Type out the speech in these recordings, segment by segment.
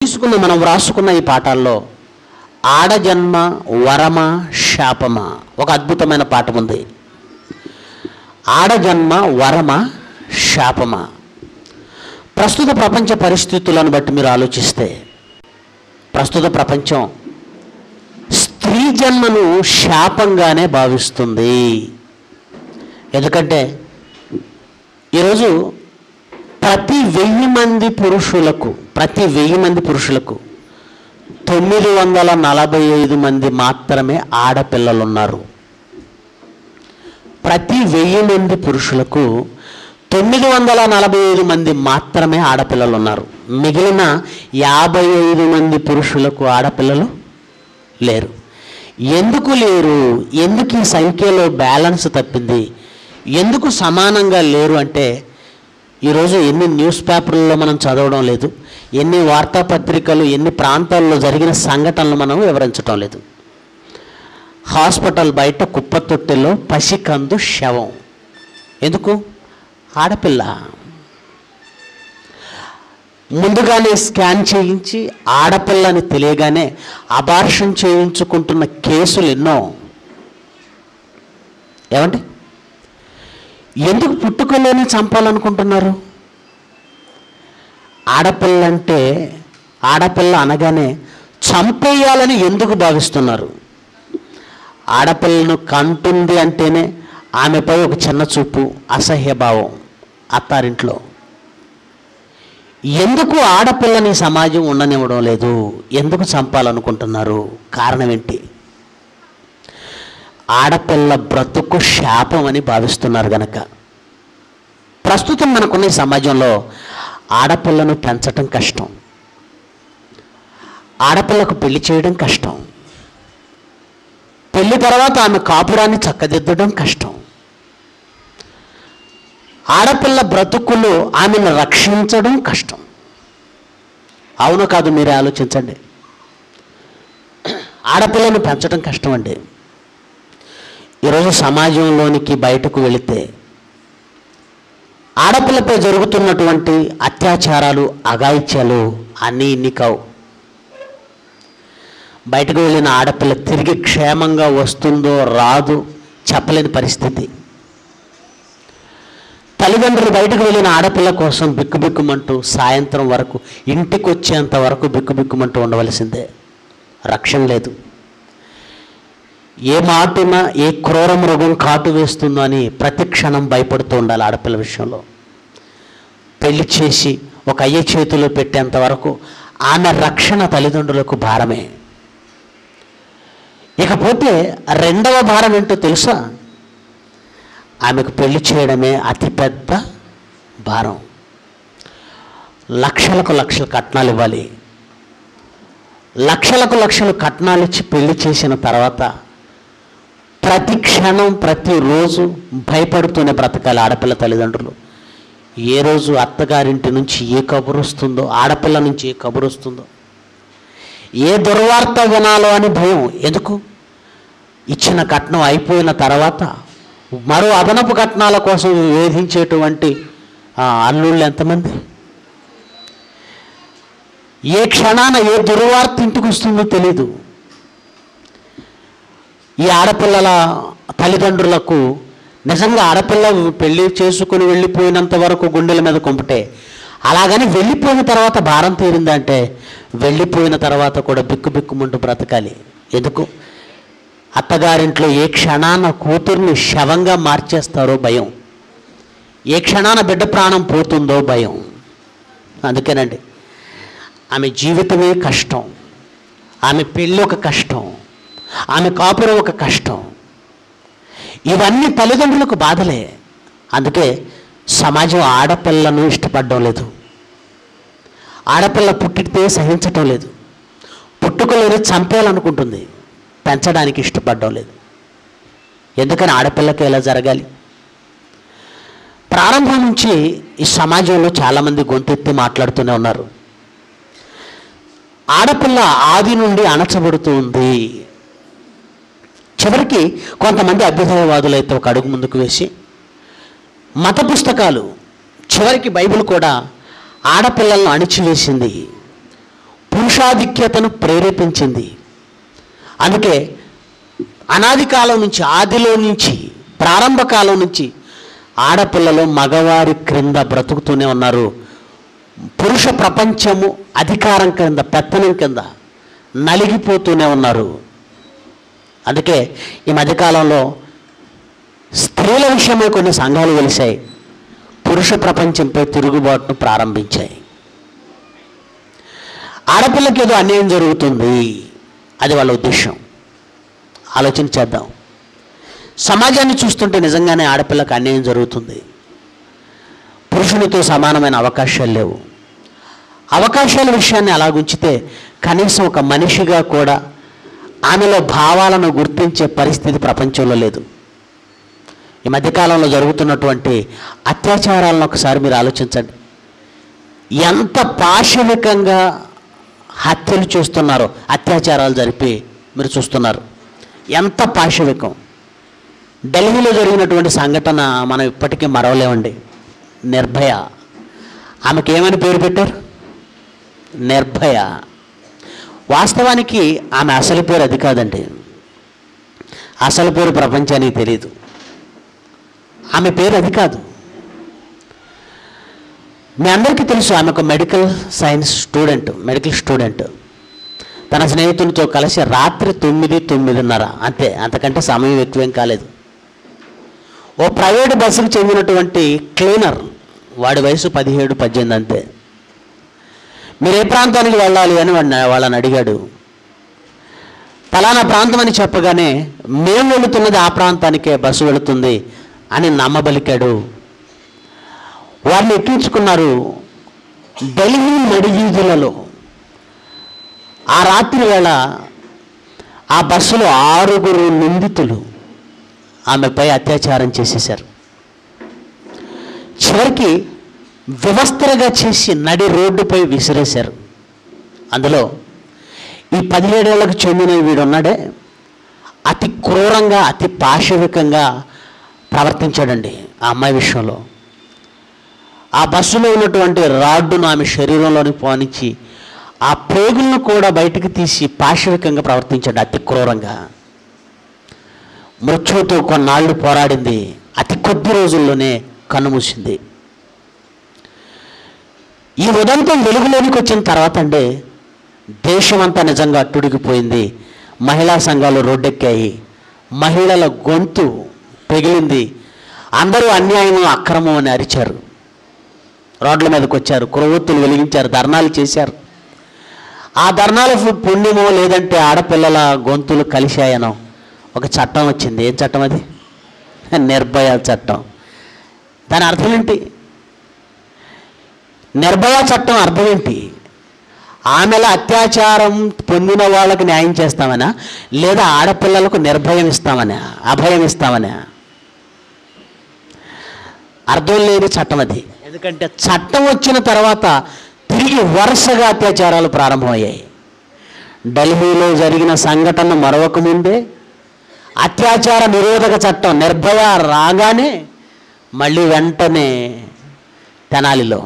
మనం వ్రాసుకున్న ఈ పాఠాల్లో ఆడజన్మ వరమ శాపమ ఒక అద్భుతమైన పాఠం ఉంది. ఆడజన్మ వరమ శాపమ. ప్రస్తుత ప్రపంచ పరిస్థితులను బట్టి మీరు ఆలోచిస్తే ప్రస్తుత ప్రపంచం స్త్రీ జన్మను శాపంగానే భావిస్తుంది. ఎందుకంటే ఈరోజు ప్రతి 1000 మంది పురుషులకు 945 మంది మాత్రమే ఆడపిల్లలు ఉన్నారు. ప్రతి 1000 మంది పురుషులకు 945 మంది మాత్రమే ఆడపిల్లలు ఉన్నారు. మిగిలిన 55 మంది పురుషులకు ఆడపిల్లలు లేరు. ఎందుకు లేరు? ఎందుకు ఈ సంఖ్యలో బ్యాలెన్స్ తప్పింది? ఎందుకు సమానంగా లేరు అంటే ఈరోజు ఎన్ని న్యూస్ పేపర్లలో మనం చదవడం లేదు, ఎన్ని వార్తాపత్రికలు, ఎన్ని ప్రాంతాల్లో జరిగిన సంఘటనలు మనం వివరించడం లేదు. హాస్పిటల్ బయట కుప్పతొట్టెలో పసికందు శవం. ఎందుకు? ఆడపిల్ల. ముందుగానే స్కాన్ చేయించి ఆడపిల్లని తెలియగానే అబార్షన్ చేయించుకుంటున్న కేసులు ఎన్నో. ఏమంటే ఎందుకు పుట్టుకలోనే చంపాలనుకుంటున్నారు? ఆడపిల్ల అనగానే చంపేయాలని ఎందుకు భావిస్తున్నారు? ఆడపిల్లను కంటుంది అంటేనే ఆమెపై ఒక చిన్న చూపు, అసహ్యభావం అత్తారింట్లో. ఎందుకు ఆడపిల్లని సమాజం ఉండనివ్వడం లేదు? ఎందుకు చంపాలనుకుంటున్నారు? కారణం ఏంటి? ఆడపిల్ల బ్రతుకు శాపం అని భావిస్తున్నారు గనక. ప్రస్తుతం మనకున్న ఈ సమాజంలో ఆడపిల్లను పెంచడం కష్టం, ఆడపిల్లకు పెళ్లి చేయడం కష్టం, పెళ్లి తర్వాత ఆమె కాపురాన్ని చక్కదిద్దడం కష్టం, ఆడపిల్ల బ్రతుకులు ఆమెను రక్షించడం కష్టం. అవును కాదు? మీరే ఆలోచించండి. ఆడపిల్లను పెంచడం కష్టం అండి. ఈరోజు సమాజంలోనికి బయటకు వెళితే ఆడపిల్లపై జరుగుతున్నటువంటి అత్యాచారాలు, అఘాయిత్యాలు అన్నీ ఇన్ని కావు. బయటకు వెళ్ళిన ఆడపిల్ల తిరిగి క్షేమంగా వస్తుందో రాదు చెప్పలేని పరిస్థితి. తల్లిదండ్రులు బయటకు వెళ్ళిన ఆడపిల్ల కోసం బిక్కుబిక్కుమంటూ సాయంత్రం వరకు, ఇంటికి వచ్చేంత వరకు బిక్కుబిక్కుమంటూ ఉండవలసిందే. రక్షణ లేదు. ఏ మాటున ఏ క్రూర మృగం కాటు వేస్తుందో అని ప్రతి క్షణం భయపడుతూ ఉండాలి ఆడపిల్ల విషయంలో. పెళ్లి చేసి ఒక అయ్య చేతిలో పెట్టేంత వరకు ఆమె రక్షణ తల్లిదండ్రులకు భారమే. ఇకపోతే రెండవ భారం ఏంటో తెలుసా? ఆమెకు పెళ్లి చేయడమే అతిపెద్ద భారం. లక్షలకు లక్షలు కట్నాలు ఇవ్వాలి. లక్షలకు లక్షలు కట్నాలు ఇచ్చి పెళ్లి చేసిన తర్వాత ప్రతి క్షణం, ప్రతిరోజు భయపడుతూనే బ్రతకాలి ఆడపిల్ల తల్లిదండ్రులు. ఏ రోజు అత్తగారింటి నుంచి ఏ కబురు వస్తుందో, ఆడపిల్ల నుంచి ఏ కబురు వస్తుందో, ఏ దుర్వార్త వినాలో అని భయం. ఎందుకు? ఇచ్చిన కట్నం అయిపోయిన తర్వాత మరో అదనపు కట్నాల కోసం వేధించేటువంటి అల్లుళ్ళు ఎంతమంది? ఏ క్షణాన ఏ దుర్వార్త ఇంటికి వస్తుందో తెలీదు. ఈ ఆడపిల్లల తల్లిదండ్రులకు నిజంగా ఆడపిల్ల పెళ్లి చేసుకుని వెళ్ళిపోయినంత వరకు గుండెల మీద కొంపటే, అలాగని వెళ్ళిపోయిన తర్వాత భారం తీరిందంటే వెళ్ళిపోయిన తర్వాత కూడా బిక్కుబిక్కుమంటూ బ్రతకాలి. ఎందుకు? అత్తగారింట్లో ఏ క్షణాన కూతుర్ని శవంగా మార్చేస్తారో భయం, ఏ క్షణాన బిడ్డ ప్రాణం పోతుందో భయం. అందుకేనండి ఆమె జీవితమే కష్టం, ఆమె పెళ్ళి ఒక కష్టం, ఆమె కాపురం ఒక కష్టం. ఇవన్నీ తల్లిదండ్రులకు బాధలే. అందుకే సమాజం ఆడపిల్లను ఇష్టపడడం లేదు, ఆడపిల్ల పుట్టితే సహించటం లేదు, పుట్టుకలోనే చంపేయాలనుకుంటుంది, పెంచడానికి ఇష్టపడడం లేదు. ఎందుకని ఆడపిల్లకి ఎలా జరగాలి? ప్రారంభం నుంచి ఈ సమాజంలో చాలామంది గొంతెత్తి మాట్లాడుతూనే ఉన్నారు. ఆడపిల్ల ఆది నుండి అణచబడుతూ ఉంది. చివరికి కొంతమంది అభ్యుదయవాదులైతే ఒక అడుగు ముందుకు వేసి మత పుస్తకాలు, చివరికి బైబిల్ కూడా ఆడపిల్లలను అణిచివేసింది. పురుషాధిక్యతను ప్రేరేపించింది. అందుకే అనాది కాలం నుంచి, ఆదిలో నుంచి, ప్రారంభ కాలం నుంచి ఆడపిల్లలు మగవారి క్రింద బ్రతుకుతూనే ఉన్నారు. పురుష ప్రపంచము అధికారం కింద, పెత్తనం కింద నలిగిపోతూనే ఉన్నారు. అందుకే ఈ మధ్యకాలంలో స్త్రీల విషయమై కొన్ని సంఘాలు వెలిశాయి, పురుష ప్రపంచంపై తిరుగుబాటును ప్రారంభించాయి. ఆడపిల్లకి ఏదో అన్యాయం జరుగుతుంది, అది వాళ్ళ ఉద్దేశం. ఆలోచన చేద్దాం. సమాజాన్ని చూస్తుంటే నిజంగానే ఆడపిల్లకి అన్యాయం జరుగుతుంది. పురుషునితో సమానమైన అవకాశాలు లేవు. అవకాశాల విషయాన్ని అలా ఉంచితే కనీసం ఒక మనిషిగా కూడా ఆమెలో భావాలను గుర్తించే పరిస్థితి ప్రపంచంలో లేదు. ఈ మధ్యకాలంలో జరుగుతున్నటువంటి అత్యాచారాలను ఒకసారి మీరు ఆలోచించండి. ఎంత పాశవికంగా హత్యలు చేస్తున్నారో, అత్యాచారాలు జరిపి మీరు చూస్తున్నారు. ఎంత పాశవికం. ఢిల్లీలో జరిగినటువంటి సంఘటన మనం ఇప్పటికీ మరవలేమండి. నిర్భయ, ఆమెకి ఏమని పేరు పెట్టారు? నిర్భయ. వాస్తవానికి ఆమె అసలు పేరు అది కాదండి. అసలు పేరు ప్రపంచానికి తెలియదు. ఆమె పేరు అది కాదు. మీ అందరికీ తెలుసు, ఆమె ఒక మెడికల్ స్టూడెంట్. తన స్నేహితులతో కలిసి రాత్రి 9-9:30 అంతే, అంతకంటే సమయం ఎక్కువేం కాలేదు, ఓ ప్రైవేటు బస్సుకు చెందినటువంటి క్లీనర్, వాడి వయసు 17-18 అంతే. మీరు ఏ ప్రాంతానికి వెళ్ళాలి అని వాళ్ళని అడిగాడు. ఫలానా ప్రాంతం అని చెప్పగానే మేము వెళుతున్నది ఆ ప్రాంతానికే బస్సు వెళుతుంది అని నమ్మబలికాడు. వారిని ఎక్కించుకున్నారు. ఢిల్లీ నడివీధులలో ఆ రాత్రి వేళ ఆ బస్సులో 6 నిందితులు ఆమెపై అత్యాచారం చేసేశారు. చివరికి వ్యవస్థగా చేసి నడి రోడ్డుపై విసిరేశారు. అందులో ఈ 17 ఏళ్లకు చెందిన వీడున్నాడే, అతి క్రూరంగా, అతి పాశవికంగా ప్రవర్తించాడండి ఆ అమ్మాయి విషయంలో. ఆ బస్సులో ఉన్నటువంటి రాడ్డును ఆమె శరీరంలోని పోనిచ్చి ఆ ప్రేగులను కూడా బయటికి తీసి పాశవికంగా ప్రవర్తించాడు, అతి క్రూరంగా. మృత్యువుతో కొన్నాళ్ళు పోరాడింది, అతి కొద్ది రోజుల్లోనే కన్నుమూసింది. ఈ ఉదంతం వెలుగులోనికి వచ్చిన తర్వాత అండి దేశమంతా నిజంగా అట్టుడికిపోయింది. మహిళా సంఘాలు రోడ్డెక్కాయి, మహిళల గొంతు పెగిలింది. అందరూ అన్యాయం, అక్రమం అని అరిచారు, రోడ్ల మీదకి వచ్చారు, కొవ్వొత్తులు వెలిగించారు, ధర్నాలు చేశారు. ఆ ధర్నాల పుణ్యమో లేదంటే ఆడపిల్లల గొంతులు కలిశాయనో ఒక చట్టం వచ్చింది. ఏం చట్టం అది? నిర్భయ చట్టం. దాని అర్థం ఏంటి? నిర్భయ చట్టం అర్థం ఏంటి? ఆమెల అత్యాచారం పొందిన వాళ్ళకి న్యాయం చేస్తామనా, లేదా ఆడపిల్లలకు నిర్భయం ఇస్తామనా, అభయం ఇస్తామనా? అర్థం లేని చట్టం అది. ఎందుకంటే చట్టం వచ్చిన తర్వాత తిరిగి వరుసగా అత్యాచారాలు ప్రారంభమయ్యాయి. ఢిల్లీలో జరిగిన సంఘటన మరొకముందే అత్యాచార నిరోధక చట్టం నిర్భయ రాగానే మళ్ళీ వెంటనే తెనాలిలో,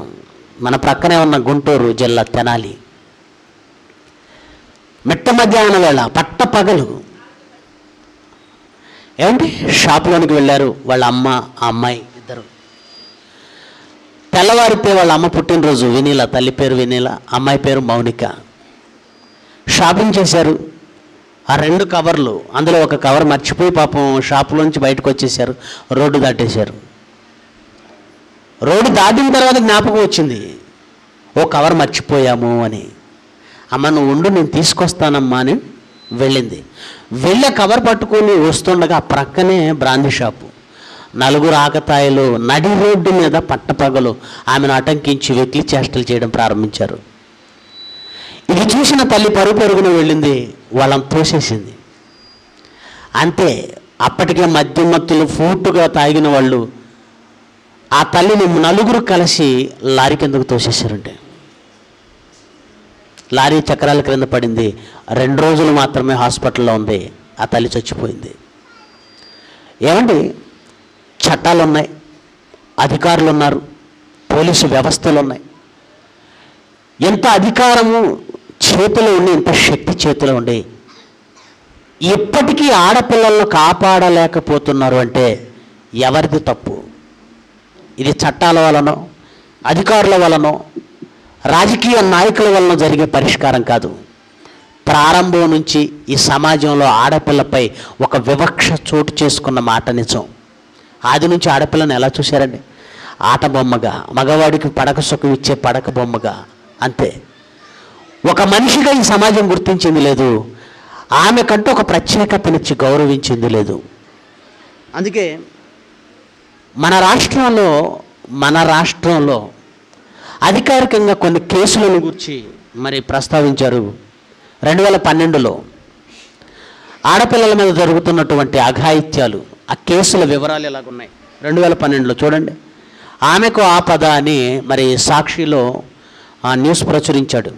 మన ప్రక్కనే ఉన్న గుంటూరు జిల్లా తెనాలి, మిట్ట మధ్యాహ్నం వేళ పట్ట పగలు ఏమండి షాపులోనికి వెళ్ళారు వాళ్ళ అమ్మ, ఆ అమ్మాయి ఇద్దరు. తెల్లవారితే వాళ్ళ అమ్మ పుట్టినరోజు, వినీల, తల్లి పేరు వినీల, అమ్మాయి పేరు మౌనిక. షాపింగ్ చేశారు. ఆ 2 కవర్లు, అందులో ఒక కవర్ మర్చిపోయి పాపం షాపులోంచి బయటకు వచ్చేసారు, రోడ్డు దాటేశారు. రోడ్డు దాటిన తర్వాత జ్ఞాపకం వచ్చింది, ఓ కవర్ మర్చిపోయాము అని. అమ్మ నువ్వు ఉండు, నేను తీసుకొస్తానమ్మా అని వెళ్ళింది. వెళ్ళే కవర్ పట్టుకొని వస్తుండగా ప్రక్కనే బ్రాందీ షాపు. 4 ఆకతాయిలు నడి రోడ్డు మీద పట్టపగలు ఆమెను అటంకించి వెకిలి చేష్టలు చేయడం ప్రారంభించారు. ఇది చూసిన తల్లి పరుగున వెళ్ళింది, వాళ్ళని తోసేసింది. అంతే. అప్పటికే మద్యమత్తులు ఫూటుగా తాగిన వాళ్ళు ఆ తల్లిని 4 కలిసి లారీ కిందకు తోసేశారంటే, లారీ చక్రాల క్రింద పడింది. 2 రోజులు మాత్రమే హాస్పిటల్లో ఉంది. ఆ తల్లి చచ్చిపోయింది. ఏమండి, చట్టాలు ఉన్నాయి, అధికారులు ఉన్నారు, పోలీసు వ్యవస్థలు ఉన్నాయి. ఎంత అధికారము చేతిలో ఉండి, ఇంత శక్తి చేతిలో ఉండి ఇప్పటికీ ఆడపిల్లలను కాపాడలేకపోతున్నారు అంటే ఎవరిది తప్పు? ఇది చట్టాల వలనో, అధికారుల వలనో, రాజకీయ నాయకుల వలన జరిగే పరిష్కారం కాదు. ప్రారంభం నుంచి ఈ సమాజంలో ఆడపిల్లపై ఒక వివక్ష చోటు చేసుకున్న మాట నిజం. ఆది నుంచి ఆడపిల్లను ఎలా చూశారండి? ఆట బొమ్మగా, మగవాడికి పడక సుఖం ఇచ్చే పడక బొమ్మగా, అంతే. ఒక మనిషిగా ఈ సమాజం గుర్తించింది లేదు. ఆమెకంటూ ఒక ప్రత్యేకతనిచ్చి గౌరవించింది లేదు. అందుకే మన రాష్ట్రంలో అధికారికంగా కొన్ని కేసులను గురించి మరి ప్రస్తావించారు. 2012లో ఆడపిల్లల మీద జరుగుతున్నటువంటి అఘాయిత్యాలు, ఆ కేసుల వివరాలు ఎలాగున్నాయి 2012లో చూడండి. ఆమెకు ఆపద అని మరి సాక్షిలో న్యూస్ ప్రచురించాడు.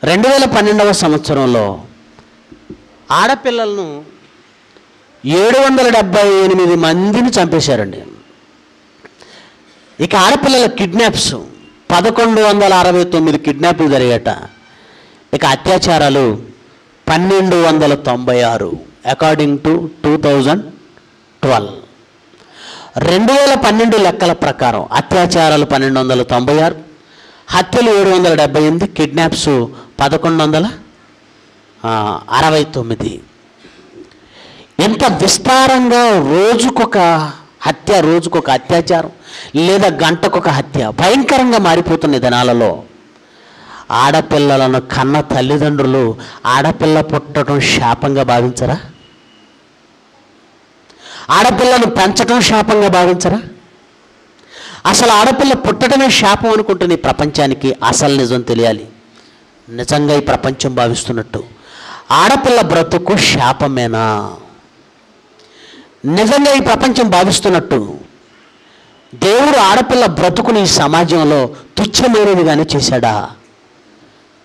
2012వ సంవత్సరంలో ఆడపిల్లలను 778 మందిని చంపేశారండి. ఇక ఆడపిల్లల కిడ్నాప్స్ 1169 కిడ్నాప్లు జరిగాట. ఇక అత్యాచారాలు 1296 అకార్డింగ్ టు 2012. 2012 లెక్కల ప్రకారం అత్యాచారాలు 1296, హత్యలు 778, కిడ్నాప్స్ 1169. ఎంత విస్తారంగా రోజుకొక హత్య, రోజుకొక అత్యాచారం, లేదా గంటకొక హత్య భయంకరంగా మారిపోతున్న దినాలలో ఆడపిల్లలను కన్న తల్లిదండ్రులు ఆడపిల్ల పుట్టడం శాపంగా భావించరా? ఆడపిల్లను పెంచడం శాపంగా భావించరా? అసలు ఆడపిల్ల పుట్టడమే శాపం అనుకుంటున్న ఈ ప్రపంచానికి అసలు నిజం తెలియాలి. నిజంగా ఈ ప్రపంచం భావిస్తున్నట్టు ఆడపిల్ల బ్రతుకు శాపమేనా? నిజంగా ఈ ప్రపంచం భావిస్తున్నట్టు దేవుడు ఆడపిల్ల బ్రతుకుని ఈ సమాజంలో తుచ్చమైనదిగానే చేశాడా?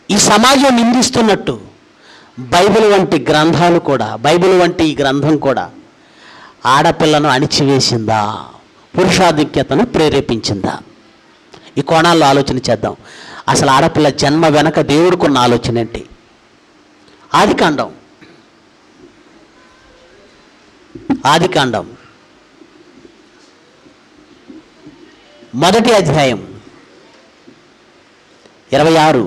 ఈ సమాజం నిందిస్తున్నట్టు బైబిల్ వంటి గ్రంథాలు కూడా, బైబిల్ వంటి ఈ గ్రంథం కూడా ఆడపిల్లను అణిచివేసిందా? పురుషాధిక్యతను ప్రేరేపించిందా? ఈ కోణాల్లో ఆలోచన చేద్దాం. అసలు ఆడపిల్ల జన్మ వెనక దేవుడికున్న ఆలోచన ఏంటి? ఆదికాండం మొదటి అధ్యాయం 26.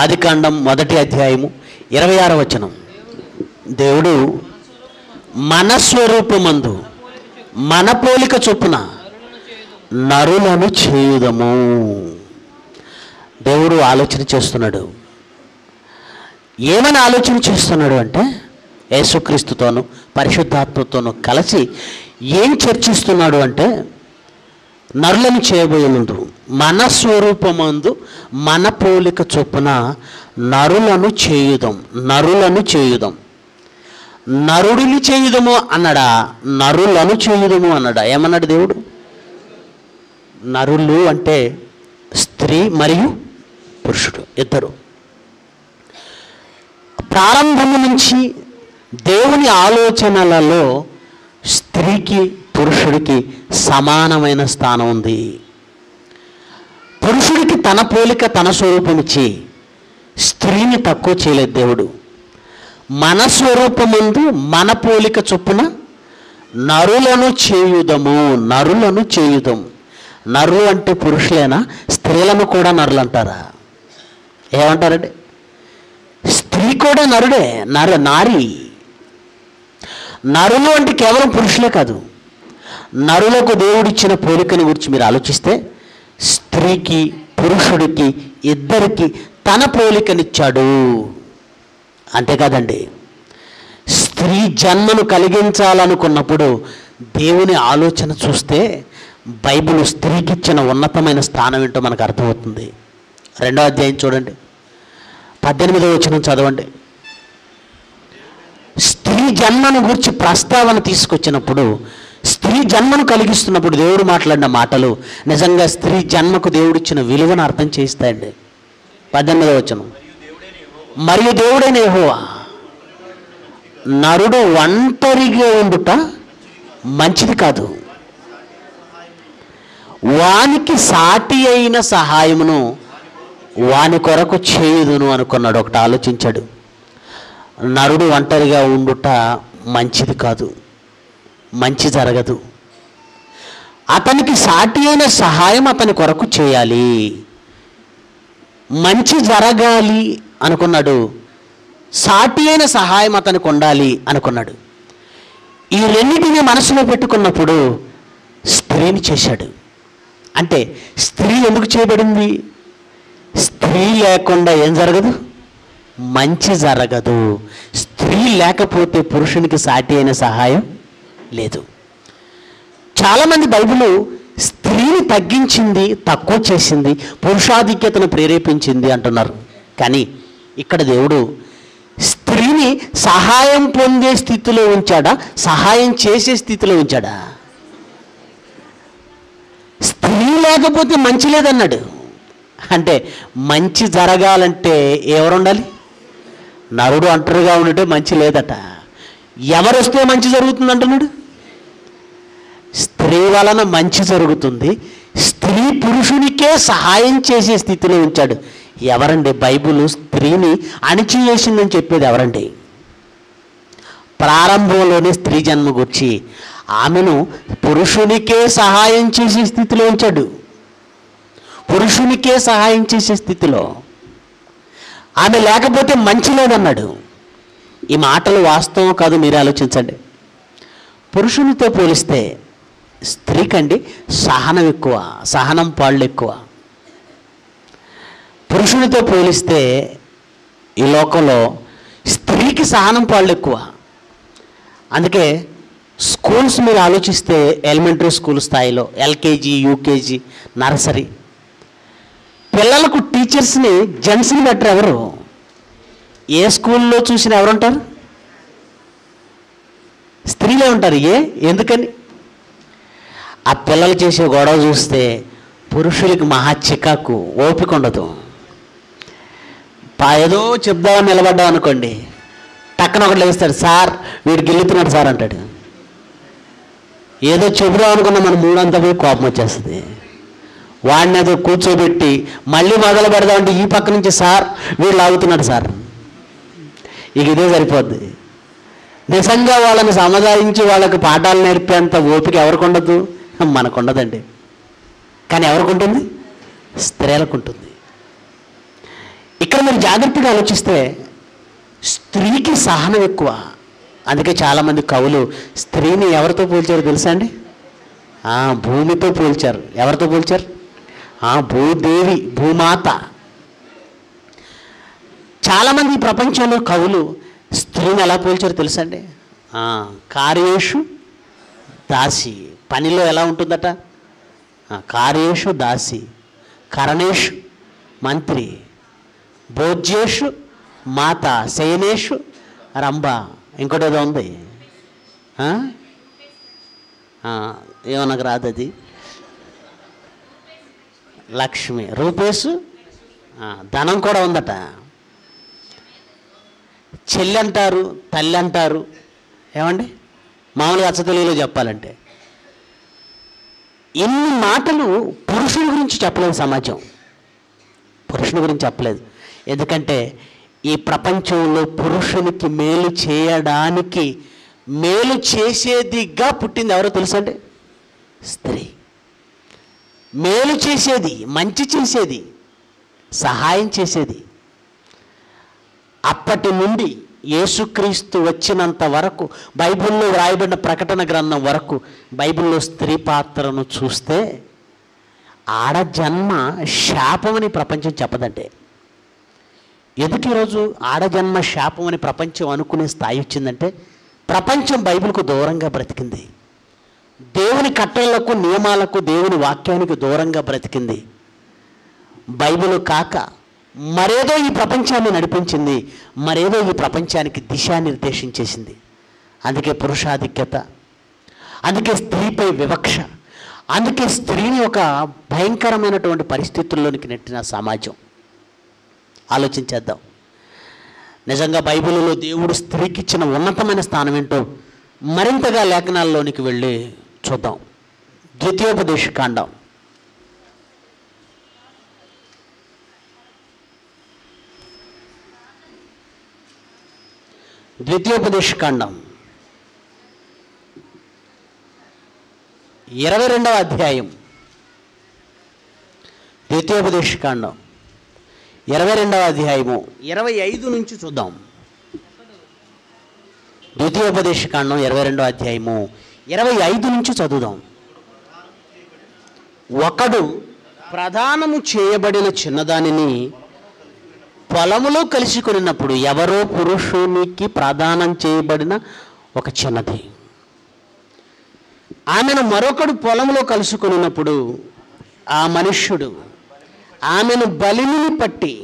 ఆదికాండం మొదటి అధ్యాయము 26వ వచనం. దేవుడు మన స్వరూపమందు మన పోలిక చొప్పున నరులను చేయుదము. దేవుడు ఆలోచన చేస్తున్నాడు. ఏమని ఆలోచన చేస్తున్నాడు అంటే యేసుక్రీస్తుతోను పరిశుద్ధాత్మతోనూ కలిసి ఏం చర్చిస్తున్నాడు అంటే నరులను చేయబోయే ముందు మన స్వరూపమందు మన పోలిక చొప్పున నరులను చేయుదాం. నరుడిని చేయుదము అన్నాడా? నరులను చేయుదము అన్నాడా? ఏమన్నాడు దేవుడు? నరులు అంటే స్త్రీ మరియు పురుషుడు ఇద్దరు. ప్రారంభము నుంచి దేవుని ఆలోచనలలో స్త్రీకి పురుషుడికి సమానమైన స్థానం ఉంది. పురుషుడికి తన పోలిక తన స్వరూపం ఇచ్చి స్త్రీని తక్కువ చేయలేదు దేవుడు. మన స్వరూపమందు మన పోలిక చొప్పున నరులను చేయుదము. నరులు అంటే పురుషులేనా? స్త్రీలను కూడా నరులు అంటారా? ఏమంటారండి? స్త్రీ కూడా నరుడే, నారి. నరులు అంటే కేవలం పురుషులే కాదు. నరులకు దేవుడిచ్చిన పోలికని గురించి మీరు ఆలోచిస్తే స్త్రీకి పురుషుడికి ఇద్దరికి తన పోలికనిచ్చాడు. అంతేకాదండి, స్త్రీ జన్మను కలిగించాలనుకున్నప్పుడు దేవుని ఆలోచన చూస్తే బైబిల్ స్త్రీకి ఇచ్చిన ఉన్నతమైన స్థానం ఏంటో మనకు అర్థమవుతుంది. 2వ అధ్యాయం చూడండి, 18వ వచనం చదవండి. స్త్రీ జన్మను గురించి ప్రస్తావన తీసుకొచ్చినప్పుడు, స్త్రీ జన్మను కలిగిస్తున్నప్పుడు దేవుడు మాట్లాడిన మాటలు నిజంగా స్త్రీ జన్మకు దేవుడిచ్చిన విలువను అర్థం చేస్తాయండి. 18వ వచనం, మరియు దేవుడైన యెహోవా నరుడు ఒంటరిగా ఉండుట మంచిది కాదు. వానికి సాటి అయిన సహాయమును వాని కొరకు చేయుదును అనుకున్నాడు. ఒకటి ఆలోచించాడు, నరుడు ఒంటరిగా ఉండుట మంచిది కాదు, మంచి జరగదు. అతనికి సాటి అయిన సహాయం అతని కొరకు చేయాలి, మంచి జరగాలి అనుకున్నాడు. సాటి అయిన సహాయం అతనికి ఉండాలి అనుకున్నాడు. ఈ రెండింటిని మనసులో పెట్టుకున్నప్పుడు స్త్రీని చేశాడు. అంటే స్త్రీ ఎందుకు చేయబడింది? స్త్రీ లేకుండా ఏం జరగదు? మంచి జరగదు. స్త్రీ లేకపోతే పురుషునికి సాటి అయిన సహాయం లేదు. చాలామంది బైబిల్ స్త్రీని తగ్గించింది, తక్కువ చేసింది, పురుషాధిక్యతను ప్రేరేపించింది అంటున్నారు. కానీ ఇక్కడ దేవుడు స్త్రీని సహాయం పొందే స్థితిలో ఉంచాడా, సహాయం చేసే స్థితిలో ఉంచాడా? స్త్రీ లేకపోతే మంచి లేదన్నాడు. అంటే మంచి జరగాలంటే ఎవరు ఉండాలి? నరుడు ఒంటరిగా ఉంటే మంచి లేదట. ఎవరు వస్తే మంచి జరుగుతుంది అంటున్నాడు? స్త్రీ వలన మంచి జరుగుతుంది. స్త్రీ పురుషునికే సహాయం చేసే స్థితిలో ఉంచాడు. ఎవరండి? బైబిల్ స్త్రీని అణిచివేసిందని చెప్పేది ఎవరండి? ప్రారంభంలోనే స్త్రీ జన్మ గురించి ఆమెను పురుషునికే సహాయం చేసే స్థితిలో ఉంచాడు. పురుషునికే సహాయం చేసే స్థితిలో. ఆమె లేకపోతే మంచి లేదన్నాడు. ఈ మాటలు వాస్తవం కాదు, మీరే ఆలోచించండి. పురుషునితో పోలిస్తే స్త్రీకండి సహనం ఎక్కువ, సహనం పాళ్ళు ఎక్కువ. పురుషునితో పోలిస్తే ఈ లోకంలో స్త్రీకి సహనం పాళ్ళు ఎక్కువ. అందుకే స్కూల్స్ మీరు ఆలోచిస్తే ఎలిమెంటరీ స్కూల్ స్థాయిలో ఎల్కేజీ, యూకేజీ, నర్సరీ పిల్లలకు టీచర్స్ని జెంట్స్ని బెటర్ ఎవరు? ఏ స్కూల్లో చూసినా ఎవరుంటారు? స్త్రీలే ఉంటారు. ఎందుకని? ఆ పిల్లలు చేసే గొడవ చూస్తే పురుషులకి మహా చికాకు, ఓపిక ఉండదు. ఏదో చెప్దామని నిలబడ్డాం అనుకోండి, టక్కన ఒకటి లేస్తాడు, సార్ వీడు గెలుతున్నాడు సార్ అంటాడు. ఏదో చెబుదాం అనుకున్న మన మూడంతా పోయి కోపం వచ్చేస్తుంది. వాడిని ఏదో కూర్చోబెట్టి మళ్ళీ మొదలు పెడదామంటే ఈ పక్క నుంచి సార్ వీడు లాగుతున్నాడు సార్, ఇక ఇదే సరిపోద్ది. నిజంగా వాళ్ళని సమాధానించి వాళ్ళకి పాఠాలు నేర్పేంత ఓపిక ఎవరికి ఉండదు? మనకు ఉండదండి. కానీ ఎవరికి ఉంటుంది? స్త్రీలకు ఉంటుంది. ఇక్కడ మీరు జాగ్రత్తగా ఆలోచిస్తే స్త్రీకి సహనం ఎక్కువ. అందుకే చాలామంది కవులు స్త్రీని ఎవరితో పోల్చారు తెలుసా అండి? భూమితో పోల్చారు. ఎవరితో పోల్చారు? భూదేవి, భూమాత. చాలామంది ఈ ప్రపంచంలో కవులు స్త్రీని ఎలా పోల్చారు తెలుసా అండి? కార్యేషు దాసి. పనిలో ఎలా ఉంటుందట? కార్యేషు దాసి, కరణేషు మంత్రి, భోజ్యేషు మాత, శయనేషు రంభ. ఇంకోటి ఏదో ఉంది, ఏమనకు రాదు అది. లక్ష్మి, రూపేషు, ధనం కూడా ఉందట. చెల్లి అంటారు, తల్లి అంటారు. ఏమండి మామూలుగా అచ్చ తెలుగులో చెప్పాలంటే ఇన్ని మాటలు పురుషుని గురించి చెప్పలేదు సమాజం. పురుషుని గురించి చెప్పలేదు. ఎందుకంటే ఈ ప్రపంచంలో పురుషునికి మేలు చేయడానికి, మేలు చేసేదిగా పుట్టింది ఎవరో తెలుసండి? స్త్రీ. మేలు చేసేది, మంచి చేసేది, సహాయం చేసేది. అప్పటి నుండి యేసుక్రీస్తు వచ్చినంత వరకు, బైబిల్లో వ్రాయబడిన ప్రకటన గ్రంథం వరకు బైబిల్లో స్త్రీ పాత్రను చూస్తే ఆడ జన్మ శాపమని ప్రపంచం చెప్పదంటే. ఎందుకు ఈరోజు ఆడజన్మ శాపం అని ప్రపంచం అనుకునే స్థాయి వచ్చిందంటే ప్రపంచం బైబిల్కు దూరంగా బ్రతికింది. దేవుని కట్టడలకు, నియమాలకు, దేవుని వాక్యానికి దూరంగా బ్రతికింది. బైబిల్ కాక మరేదో ఈ ప్రపంచాన్ని నడిపించింది, మరేదో ఈ ప్రపంచానికి దిశానిర్దేశం చేసింది. అందుకే పురుషాధిక్యత, అందుకే స్త్రీపై వివక్ష, అందుకే స్త్రీని ఒక భయంకరమైనటువంటి పరిస్థితుల్లోనికి నెట్టిన సమాజం. ఆలోచించేద్దాం. నిజంగా బైబిల్లో దేవుడు స్త్రీకి ఇచ్చిన ఉన్నతమైన స్థానం ఏంటో మరింతగా లేఖనాల్లోనికి వెళ్ళి చూద్దాం. ద్వితీయోపదేశకాండం ద్వితీయోపదేశకాండం 22వ అధ్యాయం. ద్వితీయోపదేశకాండం 22వ అధ్యాయము 25 నుంచి చూద్దాం. ద్వితీయోపదేశకాండం 22వ అధ్యాయము 25 నుంచి చదువుదాం. ఒకడు ప్రదానము చేయబడిన చిన్నదానిని పొలములో కలిసి కొనినప్పుడు, ఎవరో పురుషునికి ప్రదానం చేయబడిన ఒక చిన్నది, ఆమెను మరొకడు పొలంలో కలుసుకొనినప్పుడు ఆ మనుష్యుడు ఆమెను బలిని పట్టి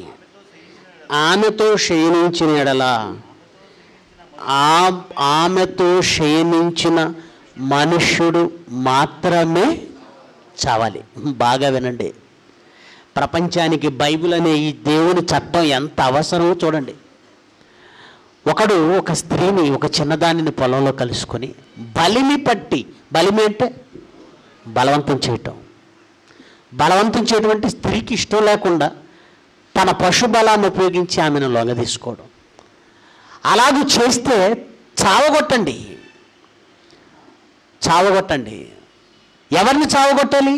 ఆమెతో శయనించిన ఎడల ఆమెతో శయనించిన మనుష్యుడు మాత్రమే చావాలి. బాగా వినండి, ప్రపంచానికి బైబిల్ అనే ఈ దేవుని చట్టం ఎంత అవసరమో చూడండి. ఒకడు ఒక స్త్రీని, ఒక చిన్నదానిని పొలంలో కలుసుకొని బలిమి పట్టి, బలిమి అంటే బలవంతం చేయటం, బలవంతం చేయటం అంటే స్త్రీకి ఇష్టం లేకుండా తన పశు బలాన్ని ఉపయోగించి ఆమెను లొంగ తీసుకోవడం. అలాగూ చేస్తే చావగొట్టండి, చావగొట్టండి. ఎవరిని చావగొట్టాలి?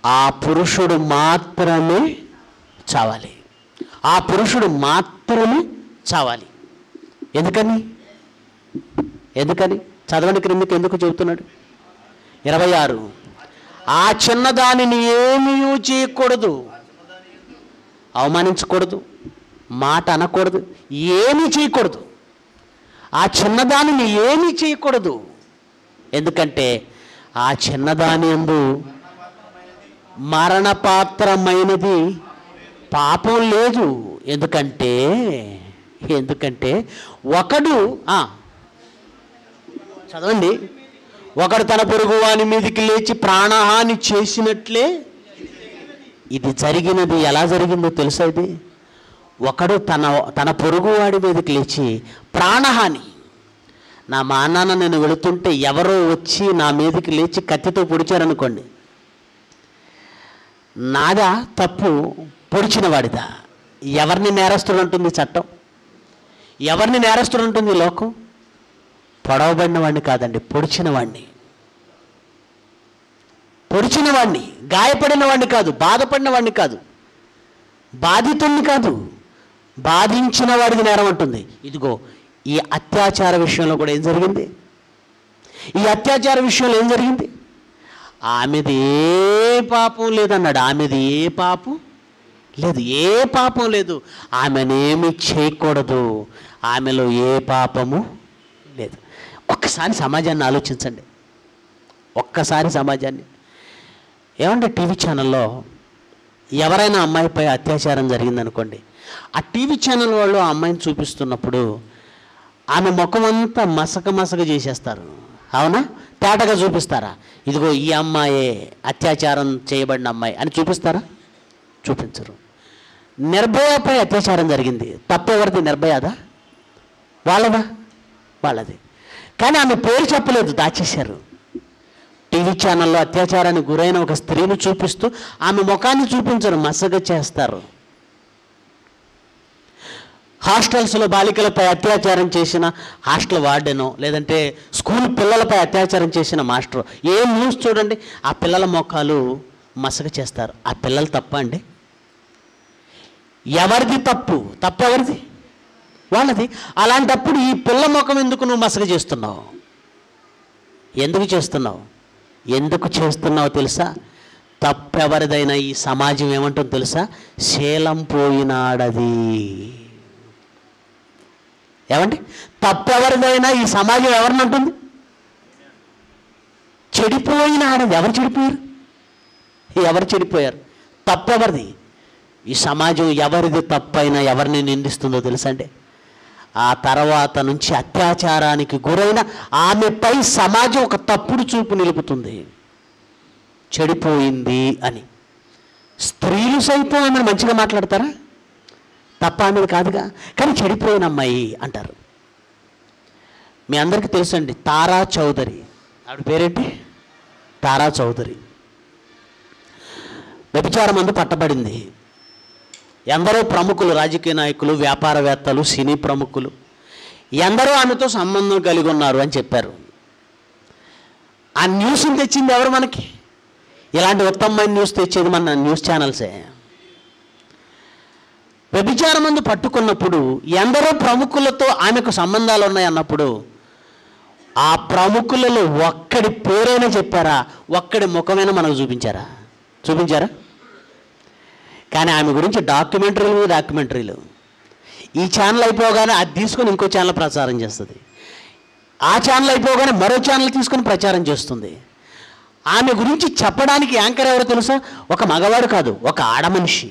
ఆ పురుషుడు మాత్రమే చావాలి, ఆ పురుషుడు మాత్రమే చావాలి. ఎందుకని? ఎందుకని? చదవని క్రిందికి ఎందుకు చెబుతున్నాడు? 26, ఆ చిన్నదానిని ఏమీ చేయకూడదు, అవమానించకూడదు, మాట అనకూడదు, ఏమీ చేయకూడదు. ఆ చిన్నదానిని ఏమీ చేయకూడదు. ఎందుకంటే ఆ చిన్నదాని యందు మరణపాత్రమైనది పాపం లేదు. ఎందుకంటే ఒకడు చదవండి, ఒకడు తన పొరుగు వాని మీదకి లేచి ప్రాణహాని చేసినట్లే ఇది జరిగినది. ఎలా జరిగిందో తెలుసా? ఇది ఒకడు తన పొరుగువాడి మీదకి లేచి ప్రాణహాని. నా మా నాన్న నేను వెళుతుంటే ఎవరో వచ్చి నా మీదకి లేచి కత్తితో పొడిచారనుకోండి, నాదా తప్పు, పొడిచిన వాడిదా? ఎవరిని నేరస్తుడు అంటుంది చట్టం? ఎవరిని నేరస్తుడు అంటుంది లోకం? పొడవబడిన వాడిని కాదండి, పొడిచిన వాడిని, పొడిచిన వాడిని, గాయపడిన వాడిని కాదు, బాధపడిన వాడిని కాదు, బాధితుడిని కాదు, బాధించిన వాడికి నేరం అంటుంది. ఇదిగో ఈ అత్యాచార విషయంలో కూడా ఏం జరిగింది? ఈ అత్యాచార విషయంలో ఏం జరిగింది? ఆమెది ఏ పాపం లేదన్నాడు. ఆమెది ఏ పాపం లేదు, ఏ పాపం లేదు. ఆమెనేమి చేయకూడదు, ఆమెలో ఏ పాపము లేదు. ఒక్కసారి సమాజాన్ని ఆలోచించండి, ఒక్కసారి సమాజాన్ని. ఏమంటే టీవీ ఛానల్లో ఎవరైనా అమ్మాయిపై అత్యాచారం జరిగిందనుకోండి, ఆ టీవీ ఛానల్ వాళ్ళు ఆ అమ్మాయిని చూపిస్తున్నప్పుడు ఆమె ముఖం అంతా మసక చేసేస్తారు. అవునా? తేటగా చూపిస్తారా? ఇదిగో ఈ అమ్మాయే అత్యాచారం చేయబడిన అమ్మాయి అని చూపిస్తారా? చూపించరు. నిర్భయపై అత్యాచారం జరిగింది, తప్పెవరిది? నిర్భయదా? వాళ్ళదా? వాళ్ళది. కానీ ఆమె పేరు చెప్పలేదు, దాచేశారు. టీవీ ఛానల్లో అత్యాచారానికి గురైన ఒక స్త్రీని చూపిస్తూ ఆమె ముఖాన్ని చూపించరు, మసగ చేస్తారు. హాస్టల్స్లో బాలికలపై అత్యాచారం చేసిన హాస్టల్ వార్డెనో, లేదంటే స్కూల్ పిల్లలపై అత్యాచారం చేసిన మాస్టరు, ఏ న్యూస్ చూడండి, ఆ పిల్లల ముఖాలు మసగ చేస్తారు. ఆ పిల్లలు తప్ప అండి? ఎవరిది తప్పు? తప్పు ఎవరిది? వాళ్ళది. అలాంటప్పుడు ఈ పిల్ల ముఖం ఎందుకు నువ్వు మసగ చేస్తున్నావు? ఎందుకు చేస్తున్నావు? ఎందుకు చేస్తున్నావు తెలుసా? తప్పెవరిదైనా ఈ సమాజం ఏమంటుందో తెలుసా? శీలం పోయినాడది. ఏమండి? తప్పెవరిదైనా ఈ సమాజం ఎవరిని అంటుంది? చెడిపోయిన ఆడది. ఎవరు చెడిపోయారు? ఎవరు చెడిపోయారు? తప్పెవరిది? ఈ సమాజం ఎవరిది తప్పైనా ఎవరిని నిందిస్తుందో తెలుసా అండి? ఆ తర్వాత నుంచి అత్యాచారానికి గురైన ఆమెపై సమాజం ఒక తప్పుడు చూపు నిలుపుతుంది, చెడిపోయింది అని. స్త్రీలు సైతం ఆమెను మంచిగా మాట్లాడతారా? తప్ప ఆమెది కాదుగా, కానీ చెడిపోయిన అమ్మాయి అంటారు. మీ అందరికీ తెలుసండి, తారా చౌదరి. ఆవిడ పేరేంటి? తారా చౌదరి. వ్యభిచారం అందు పట్టబడింది. ఎందరో ప్రముఖులు, రాజకీయ నాయకులు, వ్యాపారవేత్తలు, సినీ ప్రముఖులు ఎందరో ఆమెతో సంబంధం కలిగి ఉన్నారు అని చెప్పారు. ఆ న్యూస్ని తెచ్చింది ఎవరు మనకి? ఇలాంటి ఉత్తమమైన న్యూస్ తెచ్చేది మన న్యూస్ ఛానల్సే. వ్యభిచారమందు పట్టుకున్నప్పుడు ఎందరో ప్రముఖులతో ఆమెకు సంబంధాలు ఉన్నాయన్నప్పుడు ఆ ప్రముఖులలో ఒక్కడి పేరైనా చెప్పారా? ఒక్కడి ముఖమైనా మనకు చూపించారా? కానీ ఆమె గురించి డాక్యుమెంటరీలు ఈ ఛానల్ అయిపోగానే అది తీసుకొని ఇంకో ఛానల్ ప్రచారం చేస్తుంది. ఆ ఛానల్ అయిపోగానే మరో ఛానల్ తీసుకొని ప్రచారం చేస్తుంది. ఆమె గురించి చెప్పడానికి యాంకర్ ఎవరో తెలుసా? ఒక మగవాడు కాదు, ఒక ఆడమనిషి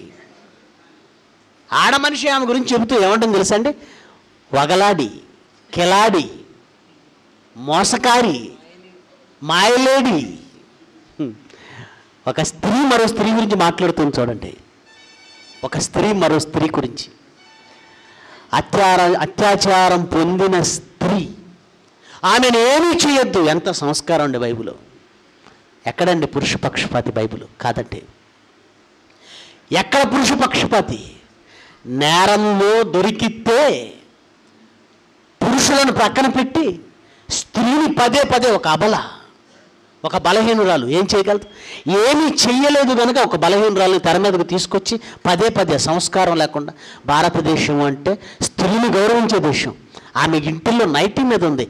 ఆమె గురించి చెబుతూ ఏమంటుంది తెలుసా అండి? వగలాడి, కిలాడి, మోసకారి, మాయలేడి. ఒక స్త్రీ మరో స్త్రీ గురించి మాట్లాడుతుంది చూడండి. ఒక స్త్రీ మరో స్త్రీ గురించి, అత్యాచారం పొందిన స్త్రీ, ఆమెను ఏమీ చేయొద్దు. ఎంత సంస్కారం అండి బైబిల్. ఎక్కడండి పురుష పక్షపాతి బైబిల్? కాదండి. ఎక్కడ పురుష పక్షపాతి? నేరంలో దొరికితే పురుషులను ప్రక్కన పెట్టి స్త్రీని పదే ఒక బలహీనురాలు ఏం చేయగలదు? ఏమీ చెయ్యలేదు కనుక ఒక బలహీనురాలని తెర మీదకు తీసుకొచ్చి పదే సంస్కారం లేకుండా. భారతదేశం అంటే స్త్రీని గౌరవించే దేశం. ఆమె ఇంటిలో నైటీ మీద ఉంది.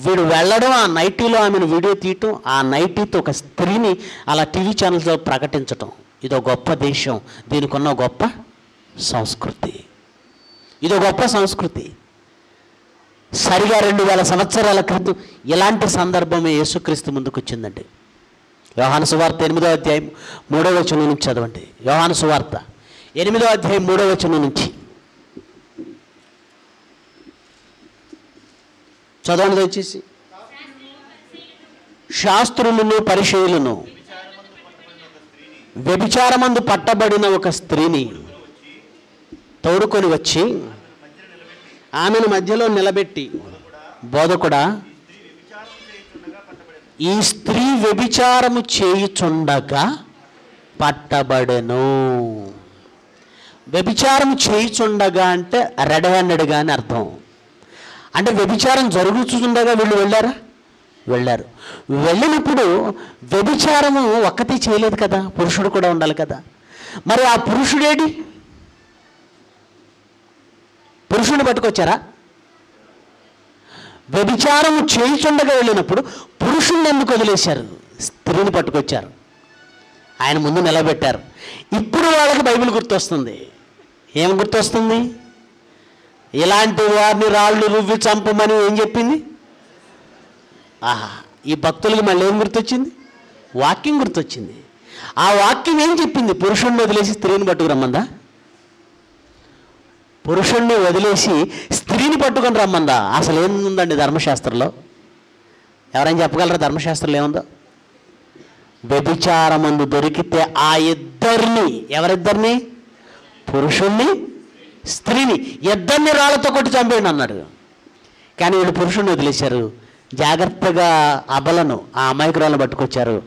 వీడు వెళ్ళడం, ఆ నైటీలో ఆమెను వీడియో తీయటం, ఆ నైటీతో ఒక స్త్రీని అలా టీవీ ఛానల్స్లో ప్రకటించటం. ఇదో గొప్ప దేశం. దీనికి ఉన్న గొప్ప సంస్కృతి. ఇదో గొప్ప సంస్కృతి. సరిగా 2000 సంవత్సరాల క్రితం ఇలాంటి సందర్భమే యేసుక్రీస్తు ముందుకు వచ్చిందండి. యోహాను సువార్త 8వ అధ్యాయం 3వ వచనం నుంచి చదవండి. యోహాను సువార్త 8వ అధ్యాయం 3వ వచనం నుంచి చదవండి దయచేసి. శాస్త్రులను పరిచయులను వ్యభిచారమందు పట్టబడిన ఒక స్త్రీని తోడుకొని వచ్చి ఆమెను మధ్యలో నిలబెట్టి, బోధకుడా, ఈ స్త్రీ వ్యభిచారము చేయుచుండగా పట్టబడెను. వ్యభిచారం చేయుచుండగా అంటే రెడ్ హ్యాండెడ్గా అని అర్థం. అంటే వ్యభిచారం జరుగుతుండగా వీళ్ళు వెళ్ళారు. వెళ్ళినప్పుడు వ్యభిచారము ఒక్కతే చేయలేదు కదా, పురుషుడు కూడా ఉండాలి కదా. మరి ఆ పురుషుడేడి? పురుషుడిని పట్టుకొచ్చారా? వ్యభిచారము చేయుచుండగా వెళ్ళినప్పుడు పురుషుణ్ణి ఎందుకు వదిలేశారు? స్త్రీని పట్టుకొచ్చారు, ఆయన ముందు నిలబెట్టారు. ఇప్పుడు వాళ్ళకి బైబిల్ గుర్తొస్తుంది. ఏం గుర్తొస్తుంది? ఇలాంటి వారిని రాళ్ళు రువ్వి చంపమని ఏం చెప్పింది? ఈ భక్తులకి మళ్ళీ ఏం గుర్తొచ్చింది? వాక్యం గుర్తొచ్చింది. ఆ వాక్యం ఏం చెప్పింది? పురుషుణ్ణి వదిలేసి స్త్రీని పట్టుకురమ్మందా? పురుషుణ్ణి వదిలేసి స్త్రీని పట్టుకొని రమ్మందా? అసలు ఏముందండి ధర్మశాస్త్రంలో? ఎవరైనా చెప్పగలరా ధర్మశాస్త్రంలో ఏముందో? వ్యభిచారమందు దొరికితే ఆ ఇద్దరిని, ఎవరిద్దరిని? పురుషుణ్ణి, స్త్రీని, ఇద్దరిని రాళ్ళతో కొట్టి చంపేయండి అన్నాడు. కానీ వీళ్ళు పురుషుణ్ణి వదిలేశారు. జాగ్రత్తగా అబలను, ఆ అమాయకురాలను పట్టుకొచ్చారు,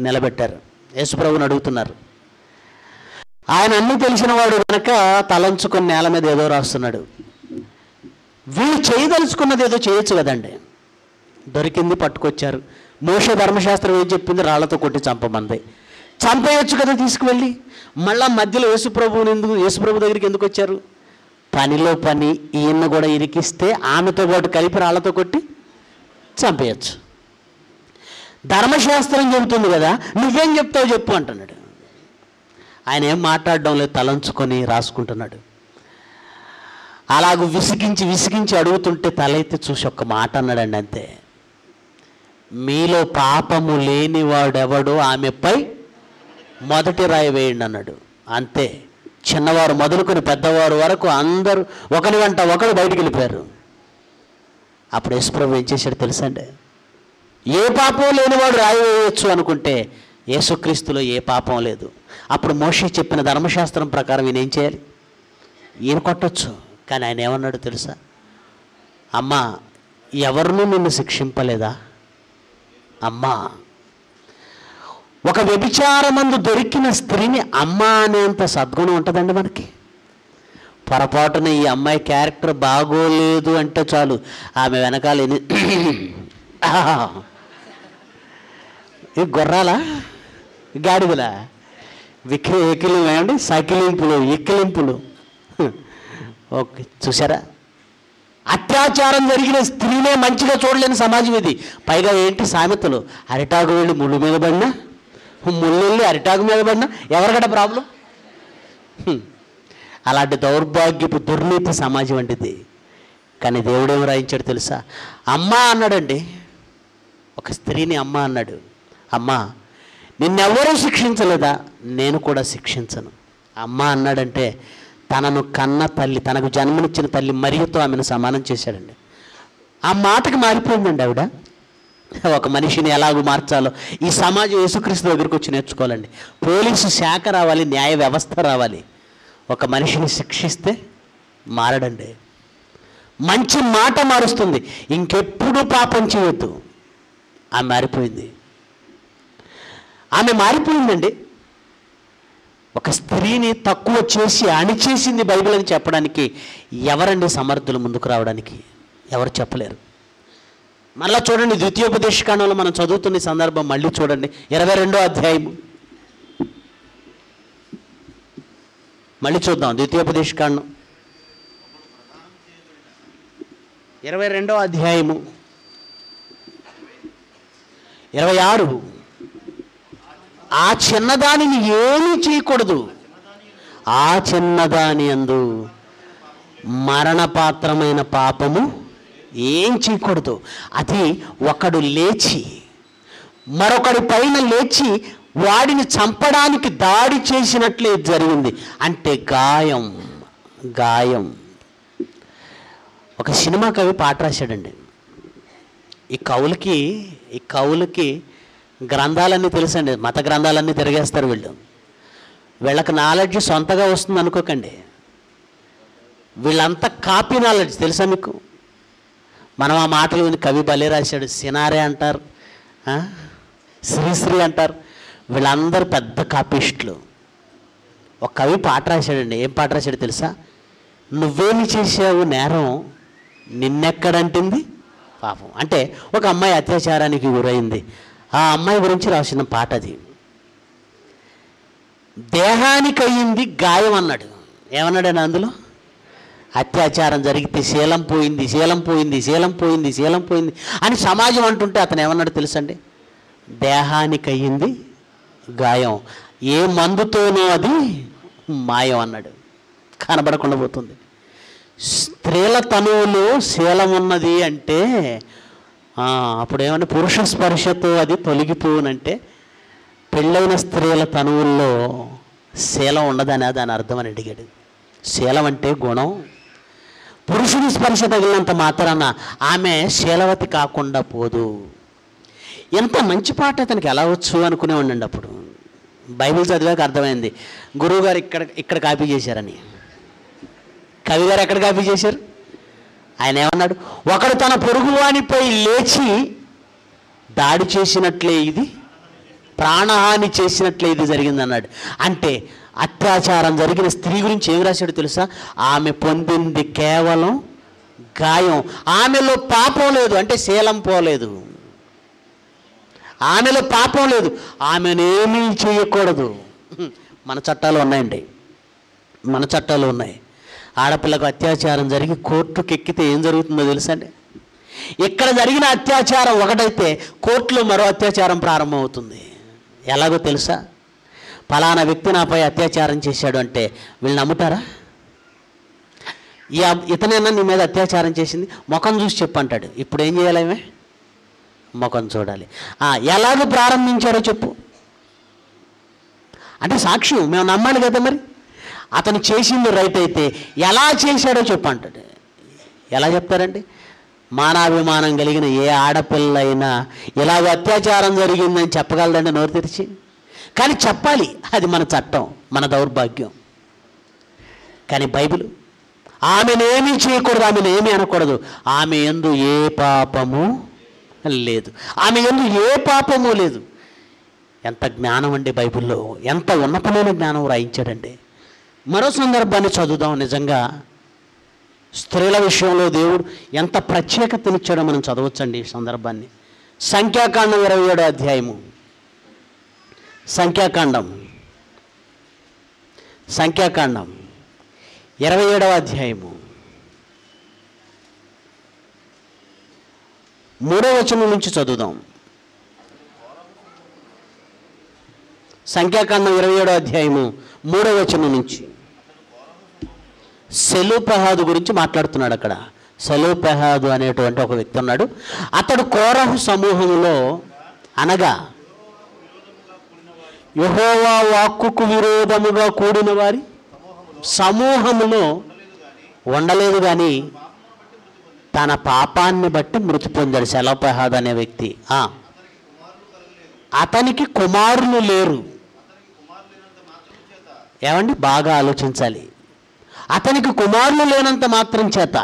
నిలబెట్టారు. యేసుప్రభుని అడుగుతున్నారు. ఆయన అన్నీ తెలిసిన వాడు కనుక తలంచుకొని నేల మీద ఏదో రాస్తున్నాడు. వీళ్ళు చేయదలుచుకున్నది ఏదో చేయొచ్చు కదండి. దొరికింది, పట్టుకొచ్చారు. మోషే ధర్మశాస్త్రం ఏం చెప్పింది? రాళ్లతో కొట్టి చంపమంది. చంపేయచ్చు కదా తీసుకువెళ్ళి. మళ్ళా మధ్యలో యేసుప్రభు దగ్గరికి ఎందుకు వచ్చారు? పనిలో పని ఈయన్ని కూడా ఇరికిస్తే ఆమెతో పాటు కలిపి రాళ్లతో కొట్టి చంపేయచ్చు. ధర్మశాస్త్రం చెబుతుంది కదా, నువ్వేం చెప్తావు చెప్పు అంటున్నాడు. ఆయన ఏం మాట్లాడడం లేదు, తలంచుకొని రాసుకుంటున్నాడు. అలాగూ విసిగించి అడుగుతుంటే తల ఎత్తి చూసి ఒక్క మాట అన్నాడండి అంతే. మీలో పాపము లేనివాడెవడో ఆమెపై మొదటి రాయి వేయండి అన్నాడు. అంతే. చిన్నవారు మొదలుకొని పెద్దవారు వరకు అందరూ ఒకరి వెంట ఒకరు బయటికి వెళ్ళిపోయారు. అప్పుడు యేసుప్రభు ఏం చేశాడు తెలుసా అండి? ఏ పాపం లేనివాడు రాయి వేయవచ్చు అనుకుంటే యేసుక్రీస్తులో ఏ పాపం లేదు. అప్పుడు మోషే చెప్పిన ధర్మశాస్త్రం ప్రకారం ఈయన ఏం చేయాలి? ఈయన కొట్టచ్చు. కానీ ఆయన ఏమన్నాడు తెలుసా? అమ్మా, ఎవరినూ నిన్ను శిక్షింపలేదా? అమ్మా, ఒక వ్యభిచారమందు దొరికిన స్త్రీని అమ్మ అనేంత సద్గుణం ఉంటుందండి మనకి? పొరపాటున ఈ అమ్మాయి క్యారెక్టర్ బాగోలేదు అంటే చాలు ఆమె వెనకాల గుర్రాలా గాడిదలా ఎక్కిలింపులు ఏమండి, సకిలింపులు, ఎక్కిలింపులు. ఓకే, చూసారా? అత్యాచారం జరిగిన స్త్రీనే మంచిగా చూడలేని సమాజం ఇది. పైగా ఏంటి సామెతలు, అరిటాకు వెళ్ళి ముళ్ళు మీద పడినా, ముళ్ళు వెళ్ళి అరిటాకు మీద పడినా ఎవరికట ప్రాబ్లం? అలాంటి దౌర్భాగ్యపు దుర్నీతి సమాజం వంటిది. కానీ దేవుడేమో రాయించాడు తెలుసా? అమ్మ అన్నాడండి, ఒక స్త్రీని అమ్మ అన్నాడు. అమ్మ, నిన్నెవరూ శిక్షించలేదా? నేను కూడా శిక్షించను. అమ్మ అన్నాడంటే తనను కన్న తల్లి, తనకు జన్మనిచ్చిన తల్లి మరియతో ఆమెను సమానం చేశాడండి. ఆ మాటకు మారిపోయిందండి ఆవిడ. ఒక మనిషిని ఎలాగూ మార్చాలో ఈ సమాజం యేసుక్రీస్తు దగ్గరికి వచ్చి నేర్చుకోవాలండి. పోలీసు శాఖ రావాలి, న్యాయ వ్యవస్థ రావాలి. ఒక మనిషిని శిక్షిస్తే మారడండి. మంచి మాట మారుస్తుంది. ఇంకెప్పుడు పాపం చేయొద్దు. ఆమె మారిపోయింది. ఆమె మారిపోయిందండి. ఒక స్త్రీని తక్కువ చేసి అణిచేసింది బైబిల్ అని చెప్పడానికి ఎవరండి సమర్థులు ముందుకు రావడానికి? ఎవరు చెప్పలేరు. మళ్ళీ చూడండి, ద్వితీయోపదేశకాండంలో మనం చదువుతున్న సందర్భం మళ్ళీ చూడండి, 22వ అధ్యాయము మళ్ళీ చూద్దాం. ద్వితీయోపదేశకాండం 22వ అధ్యాయము 26. ఆ చిన్నదానిని ఏమీ చేయకూడదు, ఆ చిన్నదాని యందు మరణపాత్రమైన పాపము ఏం చేయకూడదు. అది ఒకడు లేచి మరొకడి పైన లేచి వాడిని చంపడానికి దాడి చేసినట్లే జరిగింది. అంటే గాయం. ఒక సినిమా కవి పాట రాశాడండి. ఈ కవులకి గ్రంథాలన్నీ తెలుసండి. మత గ్రంథాలన్నీ తిరిగేస్తారు వీళ్ళు. వీళ్ళకి నాలెడ్జ్ సొంతగా వస్తుంది అనుకోకండి. వీళ్ళంతా కాపీ నాలెడ్జ్. తెలుసా మీకు? మనం ఆ మాటలు విని కవి భలే రాశాడు, సినారే అంటారు, శ్రీశ్రీ అంటారు. వీళ్ళందరూ పెద్ద కాపీస్టులు. ఒక కవి పాట రాశాడండి. ఏం పాట రాశాడు తెలుసా? నువ్వేమి చేసావు నేరం, నిన్నెక్కడంటుంది పాపం. అంటే ఒక అమ్మాయి అత్యాచారానికి గురైంది. ఆ అమ్మాయి గురించి రాసిన పాట అది. దేహానికి అయ్యింది గాయం అన్నాడు. ఏమన్నాడు అందులో? అత్యాచారం జరిగితే శీలం పోయింది అని సమాజం అంటుంటే అతను ఏమన్నాడు తెలుసండి? దేహానికి అయ్యింది గాయం, ఏ మందుతోనో అది మాయం అన్నాడు. కనబడకుండా పోతుంది. స్త్రీల తనువులో శీలం ఉన్నది అంటే అప్పుడు ఏమంటే పురుష స్పర్శతో అది తొలగిపోవునంటే పెళ్ళైన స్త్రీల తనువుల్లో శీలం ఉండదని దాని అర్థం అని అడిగాడు. శీలం అంటే గుణం. పురుషుని స్పర్శ తగిలినంత మాత్రాన ఆమె శీలవతి కాకుండా పోదు. ఎంత మంచి పాట అతనికి ఎలా వచ్చు అనుకునేవాడిని. అప్పుడు బైబిల్ చదివాక అర్థమైంది గురువు గారు ఇక్కడ కాపీ చేశారని. కవి గారు ఎక్కడ కాపీ చేశారు? ఆయన ఏమన్నాడు? ఒకడు తన పొరుగువానిపై లేచి దాడి చేసినట్లే ఇది, ప్రాణహాని చేసినట్లే ఇది జరిగింది అన్నాడు. అంటే అత్యాచారం జరిగిన స్త్రీ గురించి ఏం రాశాడు తెలుసా? ఆమె పొందింది కేవలం గాయం. ఆమెలో పాపం లేదు, అంటే శీలం పోలేదు. ఆమెలో పాపం లేదు, ఆమెనేమీ చేయకూడదు. మన చట్టాలు ఉన్నాయండి, మన చట్టాలు ఉన్నాయి. ఆడపిల్లకు అత్యాచారం జరిగి కోర్టుకు ఎక్కితే ఏం జరుగుతుందో తెలుసా అండి? ఇక్కడ జరిగిన అత్యాచారం ఒకటైతే కోర్టులో మరో అత్యాచారం ప్రారంభమవుతుంది. ఎలాగో తెలుసా? ఫలానా వ్యక్తి నాపై అత్యాచారం చేశాడు అంటే వీళ్ళు నమ్ముతారా? ఇతనైనా నీ మీద అత్యాచారం చేసింది, ముఖం చూసి చెప్పంటాడు. ఇప్పుడు ఏం చేయాలి? ముఖం చూడాలి. ఎలాగ ప్రారంభించారో చెప్పు అంటే సాక్ష్యం మేము నమ్మాలి కదా. మరి అతను చేసింది రైట్ అయితే ఎలా చేశాడో చెప్పు అంటాడు. ఎలా చెప్తారండి? మానాభిమానం కలిగిన ఏ ఆడపిల్ల అయినా ఇలాగ అత్యాచారం జరిగిందని చెప్పగలదండి నోరు తెరిచి? కానీ చెప్పాలి, అది మన చట్టం, మన దౌర్భాగ్యం. కానీ బైబిల్ ఆమెనేమీ చేయకూడదు, ఆమెనేమీ అనకూడదు. ఆమె యందు ఏ పాపము లేదు, ఆమె యందు ఏ పాపము లేదు. ఎంత జ్ఞానం అండి బైబిల్లో! ఎంత ఉన్నతమైన జ్ఞానం రాయించాడండి. మరో సందర్భాన్ని చదువుదాం. నిజంగా స్త్రీల విషయంలో దేవుడు ఎంత ప్రత్యేకతనిచ్చాడో మనం చదవచ్చండి ఈ సందర్భాన్ని. సంఖ్యాకాండం 27వ అధ్యాయము. సంఖ్యాకాండం 27వ అధ్యాయము 3వ వచనం నుంచి చదువుదాం. సంఖ్యాకాండం 27వ అధ్యాయము 3వ వచనం నుంచి. సెలోపెహాదు గురించి మాట్లాడుతున్నాడు అక్కడ. సెలోపెహాదు అనేటువంటి ఒక వ్యక్తి ఉన్నాడు. అతడు కోరహు సమూహంలో అనగా యెహోవా వాక్కుకు విరోధముగా కూడిన వారి సమూహములో ఉండలేదు కానీ తన పాపాన్ని బట్టి మృతి పొందాడు. సెలోపెహాదు అనే వ్యక్తి. అతనికి కుమారులు లేరు. ఏమండి, బాగా ఆలోచించాలి. అతనికి కుమారులు లేనంత మాత్రం చేత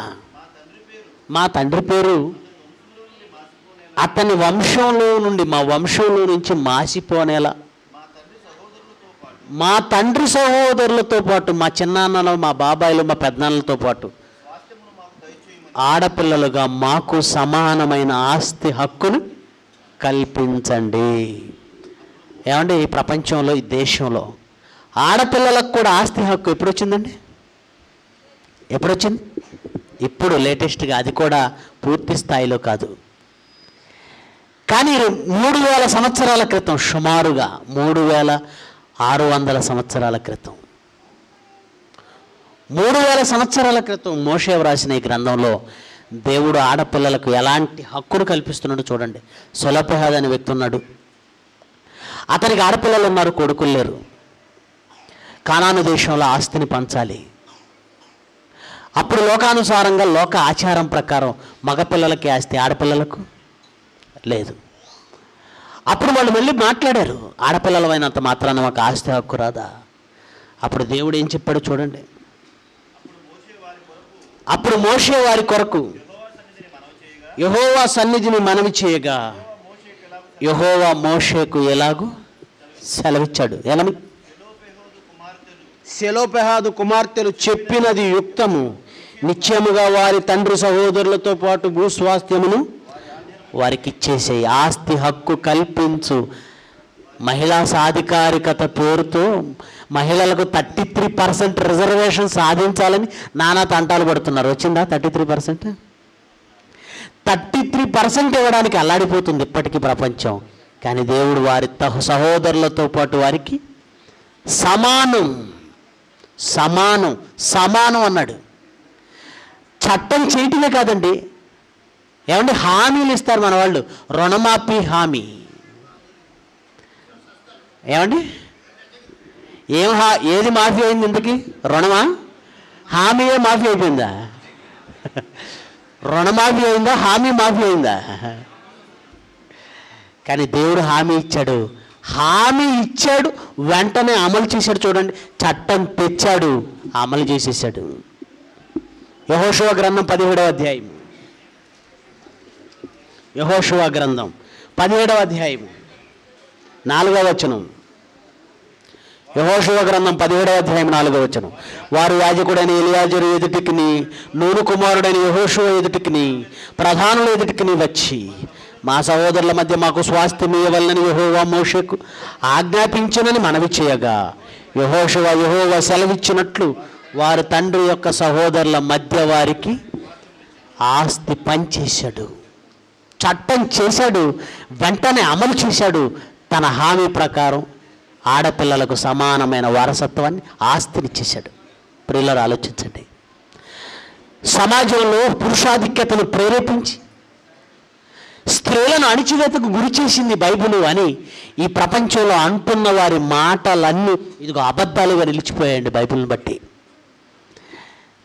మా తండ్రి పేరు అతని వంశంలో నుండి, మా వంశంలో నుంచి మాసిపోనేలా మా తండ్రి సహోదరులతో పాటు, మా చిన్నాన్నలు, మా బాబాయిలు, మా పెద్దనాన్నలతో పాటు ఆడపిల్లలుగా మాకు సమానమైన ఆస్తి హక్కును కల్పించండి. ఏమంటే ఈ ప్రపంచంలో, ఈ దేశంలో ఆడపిల్లలకు కూడా ఆస్తి హక్కు ఎప్పుడు వచ్చిందండి? ఎప్పుడొచ్చింది? ఇప్పుడు లేటెస్ట్గా, అది కూడా పూర్తి స్థాయిలో కాదు. కానీ 3000 సంవత్సరాల క్రితం, సుమారుగా 3600 సంవత్సరాల క్రితం, 3000 సంవత్సరాల క్రితం మోషే వ్రాసిన ఈ గ్రంథంలో దేవుడు ఆడపిల్లలకు ఎలాంటి హక్కును కల్పిస్తున్నాడో చూడండి. సెలోపెహాదు అనే వ్యక్తి ఉన్నాడు. అతనికి ఆడపిల్లలు ఉన్నారు, కొడుకులు లేరు. కానాను దేశంలో ఆస్తిని పంచాలి. అప్పుడు లోకానుసారంగా, లోక ఆచారం ప్రకారం మగపిల్లలకి ఆస్తి, ఆడపిల్లలకు లేదు. అప్పుడు వాళ్ళు వెళ్ళి మాట్లాడారు, ఆడపిల్లలమైనంత మాత్రాన మాకు ఆస్తి హక్కు రాదా? అప్పుడు దేవుడు ఏం చెప్పాడు చూడండి. అప్పుడు మోషే వారి కొరకు యెహోవా సన్నిధిని మనవి చేయగా యెహోవా మోషేకు ఎలాగూ సెలవిచ్చాడు. సెలోపెహాదు కుమార్తెలు చెప్పినది యుక్తము, నిత్యముగా వారి తండ్రి సహోదరులతో పాటు భూస్వాస్థ్యమును వారికి ఇచ్చేసే, ఆస్తి హక్కు కల్పించు. మహిళా సాధికారికత పేరుతో మహిళలకు 33% రిజర్వేషన్ సాధించాలని నానా తంటాలు పడుతున్నారు. వచ్చిందా 33%? 33% ఇవ్వడానికి అల్లాడిపోతుంది ఇప్పటికీ ప్రపంచం. కానీ దేవుడు వారి సహోదరులతో పాటు వారికి సమానం సమానం సమానం అన్నాడు. చట్టం చేయటమే కాదండి, ఏమంటే హామీలు ఇస్తారు మన వాళ్ళు. రుణమాఫీ హామీ. ఏమండి, ఏది మాఫీ అయింది ఇంతకీ? రుణమా? హామీయే మాఫీ అయిపోయిందా? రుణమాఫీ అయిందా? హామీ మాఫీ అయిందా? కానీ దేవుడు హామీ ఇచ్చాడు. హామీ ఇచ్చాడు, వెంటనే అమలు చేశాడు. చూడండి, చట్టం తెచ్చాడు, అమలు చేసేసాడు. యెహోషువ గ్రంథం 17వ అధ్యాయం. యెహోషువ గ్రంథం 17వ అధ్యాయం 4వ వచనం. యెహోషువ గ్రంథం 17వ అధ్యాయం 4వ వచనం. వారు యాజకుడైన ఎలియాజరు ఎదుటికిని, నూను కుమారుడైన యెహోషువ ఎదుటికిని, ప్రధానుల ఎదుటికిని వచ్చి మా సహోదరుల మధ్య మాకు స్వాస్థ్యం ఇవ్వాలని యెహోవా మోషేకు ఆజ్ఞాపించునని మనవి చేయగా యెహోవా సెలవిచ్చినట్లు వారి తండ్రి యొక్క సహోదరుల మధ్య వారికి ఆస్తి పంచేశాడు. చట్టం చేశాడు, వెంటనే అమలు చేశాడు. తన హామీ ప్రకారం ఆడపిల్లలకు సమానమైన వారసత్వాన్ని, ఆస్తినిచ్చేశాడు. ప్రియులారా, ఆలోచించండి. సమాజంలో పురుషాధిక్యతను ప్రేరేపించి స్త్రీలను అణిచివేతకు గురి చేసింది బైబిలు అని ఈ ప్రపంచంలో అంటున్న వారి మాటలన్నీ ఇదిగో అబద్ధాలుగా నిలిచిపోయాయండి. బైబిల్ని బట్టి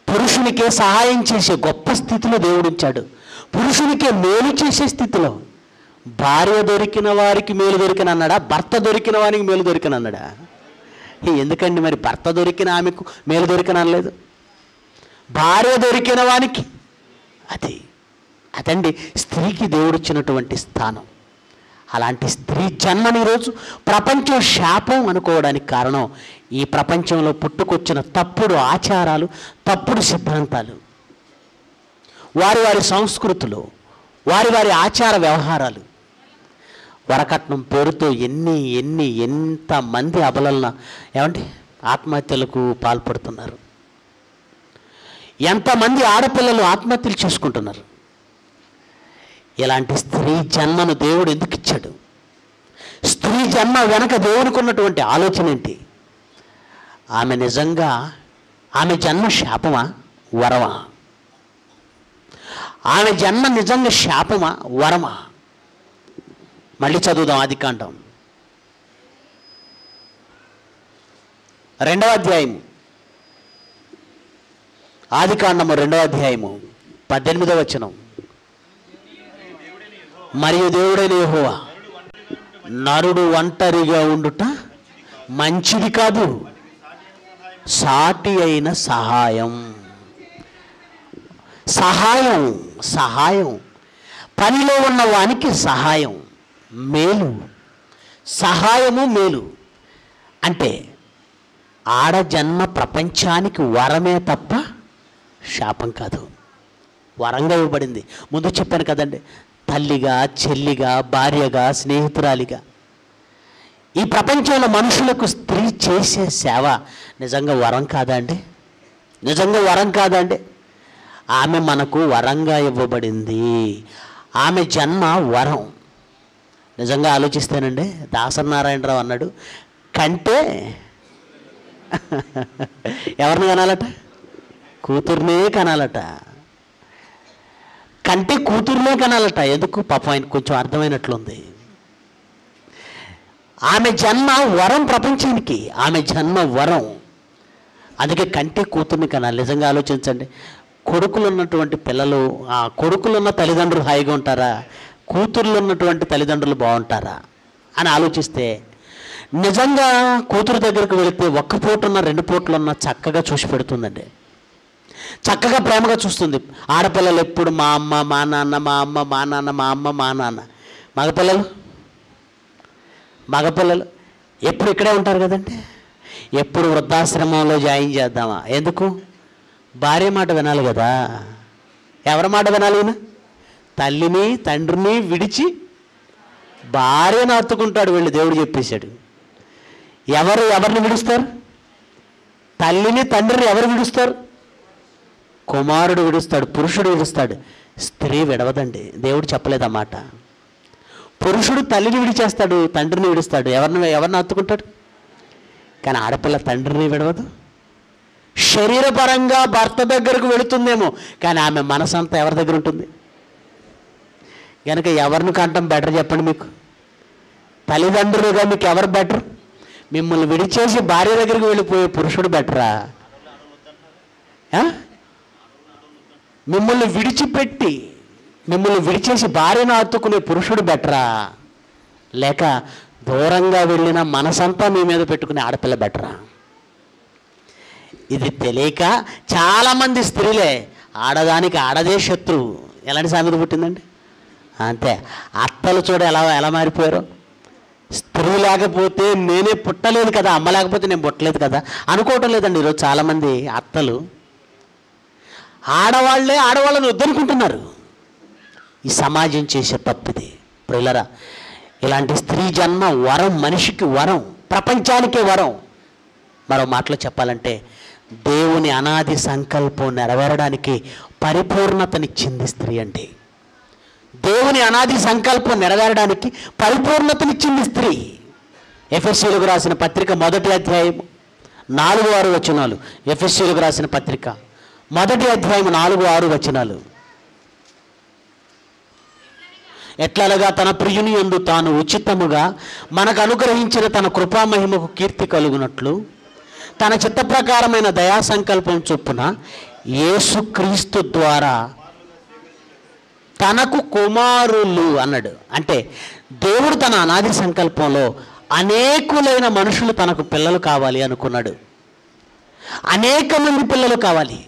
పురుషునికే సహాయం చేసే గొప్ప స్థితిలో దేవుడు ఉంచాడు. పురుషునికే మేలు చేసే స్థితిలో. భార్య దొరికిన వారికి మేలు దొరికిన అన్నాడా? భర్త దొరికిన వారికి మేలు దొరికిన అన్నాడా? ఎందుకండి మరి భర్త దొరికిన ఆమెకు మేలు దొరికిన అనలేదు? భార్య దొరికిన వానికి అదండి స్త్రీకి దేవుడు ఇచ్చినటువంటి స్థానం. అలాంటి స్త్రీ జన్మని ఈరోజు ప్రపంచం శాపం అనుకోవడానికి కారణం ఈ ప్రపంచంలో పుట్టుకొచ్చిన తప్పుడు ఆచారాలు, తప్పుడు సిద్ధాంతాలు, వారి వారి సంస్కృతులు, వారి వారి ఆచార వ్యవహారాలు. వరకట్నం పేరుతో ఎంతమంది అబలన ఏమంటే ఆత్మహత్యలకు పాల్పడుతున్నారు. ఎంతమంది ఆడపిల్లలు ఆత్మహత్యలు చేసుకుంటున్నారు. ఇలాంటి స్త్రీ జన్మను దేవుడు ఎందుకు ఇచ్చాడు? స్త్రీ జన్మ వెనక దేవుడికి ఉన్నటువంటి ఆలోచన ఏంటి? ఆమె జన్మ శాపమా వరమా? ఆమె జన్మ నిజంగా శాపమా వరమా? మళ్ళీ చదువుదాం ఆదికాండం 2వ అధ్యాయము. ఆదికాండము 2వ అధ్యాయము 18వ వచనం. మరియు దేవుడైన యెహోవా, నరుడు ఒంటరిగా ఉండుట మంచిది కాదు, సాటి అయిన సహాయం. పనిలో ఉన్న వానికి సహాయం మేలు. సహాయము మేలు. అంటే ఆడజన్మ ప్రపంచానికి వరమే తప్ప శాపం కాదు. వరంగా ఇవ్వబడింది. ముందు చెప్పాను కదండి, తల్లిగా, చెల్లిగా, భార్యగా, స్నేహితురాలిగా. ఈ ప్రపంచంలో మనుషులకు స్త్రీ చేసే సేవ నిజంగా వరం కాదా అండి? నిజంగా వరం కాదా అండి? ఆమె మనకు వరంగా ఇవ్వబడింది. ఆమె జన్మ వరం. నిజంగా ఆలోచిస్తేనండి, దాసనారాయణరావు అన్నాడు, కంటే ఎవరిని కనాలట? కూతుర్నే కనాలట. కంటే కూతుర్నే కనాలట. ఎందుకు? పాపం ఆయన కొంచెం అర్థమైనట్లుంది. ఆమె జన్మ వరం ప్రపంచానికి. ఆమె జన్మ వరం. అందుకే కంటే కూతుర్ని కనాలి. నిజంగా ఆలోచించండి. కొడుకులు ఉన్నటువంటి పిల్లలు, ఆ కొడుకులున్న తల్లిదండ్రులు హాయిగా ఉంటారా? కూతుర్లు ఉన్నటువంటి తల్లిదండ్రులు బాగుంటారా అని ఆలోచిస్తే, నిజంగా కూతురు దగ్గరకు వెళితే 1 పూటన్నా 2 పూటలున్నా చక్కగా చూసి పెడుతుందండి. చక్కగా ప్రేమగా చూస్తుంది. ఆడపిల్లలు ఎప్పుడు మా అమ్మ మా నాన్న, మా అమ్మ మా నాన్న, మా అమ్మ మా నాన్న. మగపిల్లలు ఎప్పుడు ఇక్కడే ఉంటారు కదండి. ఎప్పుడు వృద్ధాశ్రమంలో జాయిన్ చేద్దామా? ఎందుకు? భార్య మాట వినాలి కదా. ఎవరి మాట వినాలి? తల్లిని తండ్రిని విడిచి భార్యను హత్తుకుంటాడు వీళ్ళు. దేవుడు చెప్పేశాడు. ఎవరిని విడుస్తారు? తల్లిని తండ్రిని ఎవరు విడుస్తారు? కుమారుడు విడుస్తాడు, పురుషుడు విడుస్తాడు. స్త్రీ విడవదండి. దేవుడు చెప్పలేదన్నమాట. పురుషుడు తల్లిని విడిచేస్తాడు, తండ్రిని విడుస్తాడు. ఎవరిని హత్తుకుంటాడు? కానీ ఆడపిల్ల తండ్రిని విడవదు. శరీరపరంగా భర్త దగ్గరకు వెళుతుందేమో, కానీ ఆమె మనసంతా ఎవరి దగ్గర ఉంటుంది? కనుక ఎవరిని కంటం బెటర్ చెప్పండి? మీకు తల్లిదండ్రులుగా మీకు ఎవరు బెటర్? మిమ్మల్ని విడిచేసి భార్య దగ్గరికి వెళ్ళిపోయే పురుషుడు బెటరా? మిమ్మల్ని విడిచేసి భార్యను హత్తుకునే పురుషుడు బెటరా? లేక దూరంగా వెళ్ళిన మనసంతా మీ మీద పెట్టుకునే ఆడపిల్ల బెటరా? ఇది తెలియక చాలామంది స్త్రీలే ఆడదానికి ఆడదే శత్రువు. ఎలాంటి సామెత పుట్టిందండి? అంతే. అత్తలు చూడ ఎలా మారిపోయారో. స్త్రీ లేకపోతే నేనే పుట్టలేదు కదా, అమ్మ లేకపోతే నేను పుట్టలేదు కదా అనుకోవటం లేదండి. ఈరోజు చాలామంది అత్తలు ఆడవాళ్ళని వద్దనుకుంటున్నారు. ఈ సమాజం చేసే తప్పిది. ప్రియులరా, ఇలాంటి స్త్రీ జన్మ వరం, మనిషికి వరం, ప్రపంచానికే వరం. మరో మాటలో చెప్పాలంటే దేవుని అనాది సంకల్పం నెరవేరడానికి పరిపూర్ణతనిచ్చింది స్త్రీ అండి. దేవుని అనాది సంకల్పం నెరవేరడానికి పరిపూర్ణతనిచ్చింది స్త్రీ. ఎఫెసీయులకు రాసిన పత్రిక 1వ అధ్యాయం 4-6 వచనాలు. ఎఫెసీయులకు రాసిన పత్రిక 1వ అధ్యాయం 4-6 వచనాలు. ఎట్లనగా తన ప్రియుని యందు తాను ఉచితముగా మనకు అనుగ్రహించిన తన కృపామహిమకు కీర్తి కలుగునట్లు తన చిత్త ప్రకారమైన దయా సంకల్పం చొప్పున యేసుక్రీస్తు ద్వారా తనకు కుమారులు అన్నాడు. అంటే దేవుడు తన అనాది సంకల్పంలో అనేకులైన మనుషులు తనకు పిల్లలు కావాలి అనుకున్నాడు. అనేక మంది పిల్లలు కావాలి.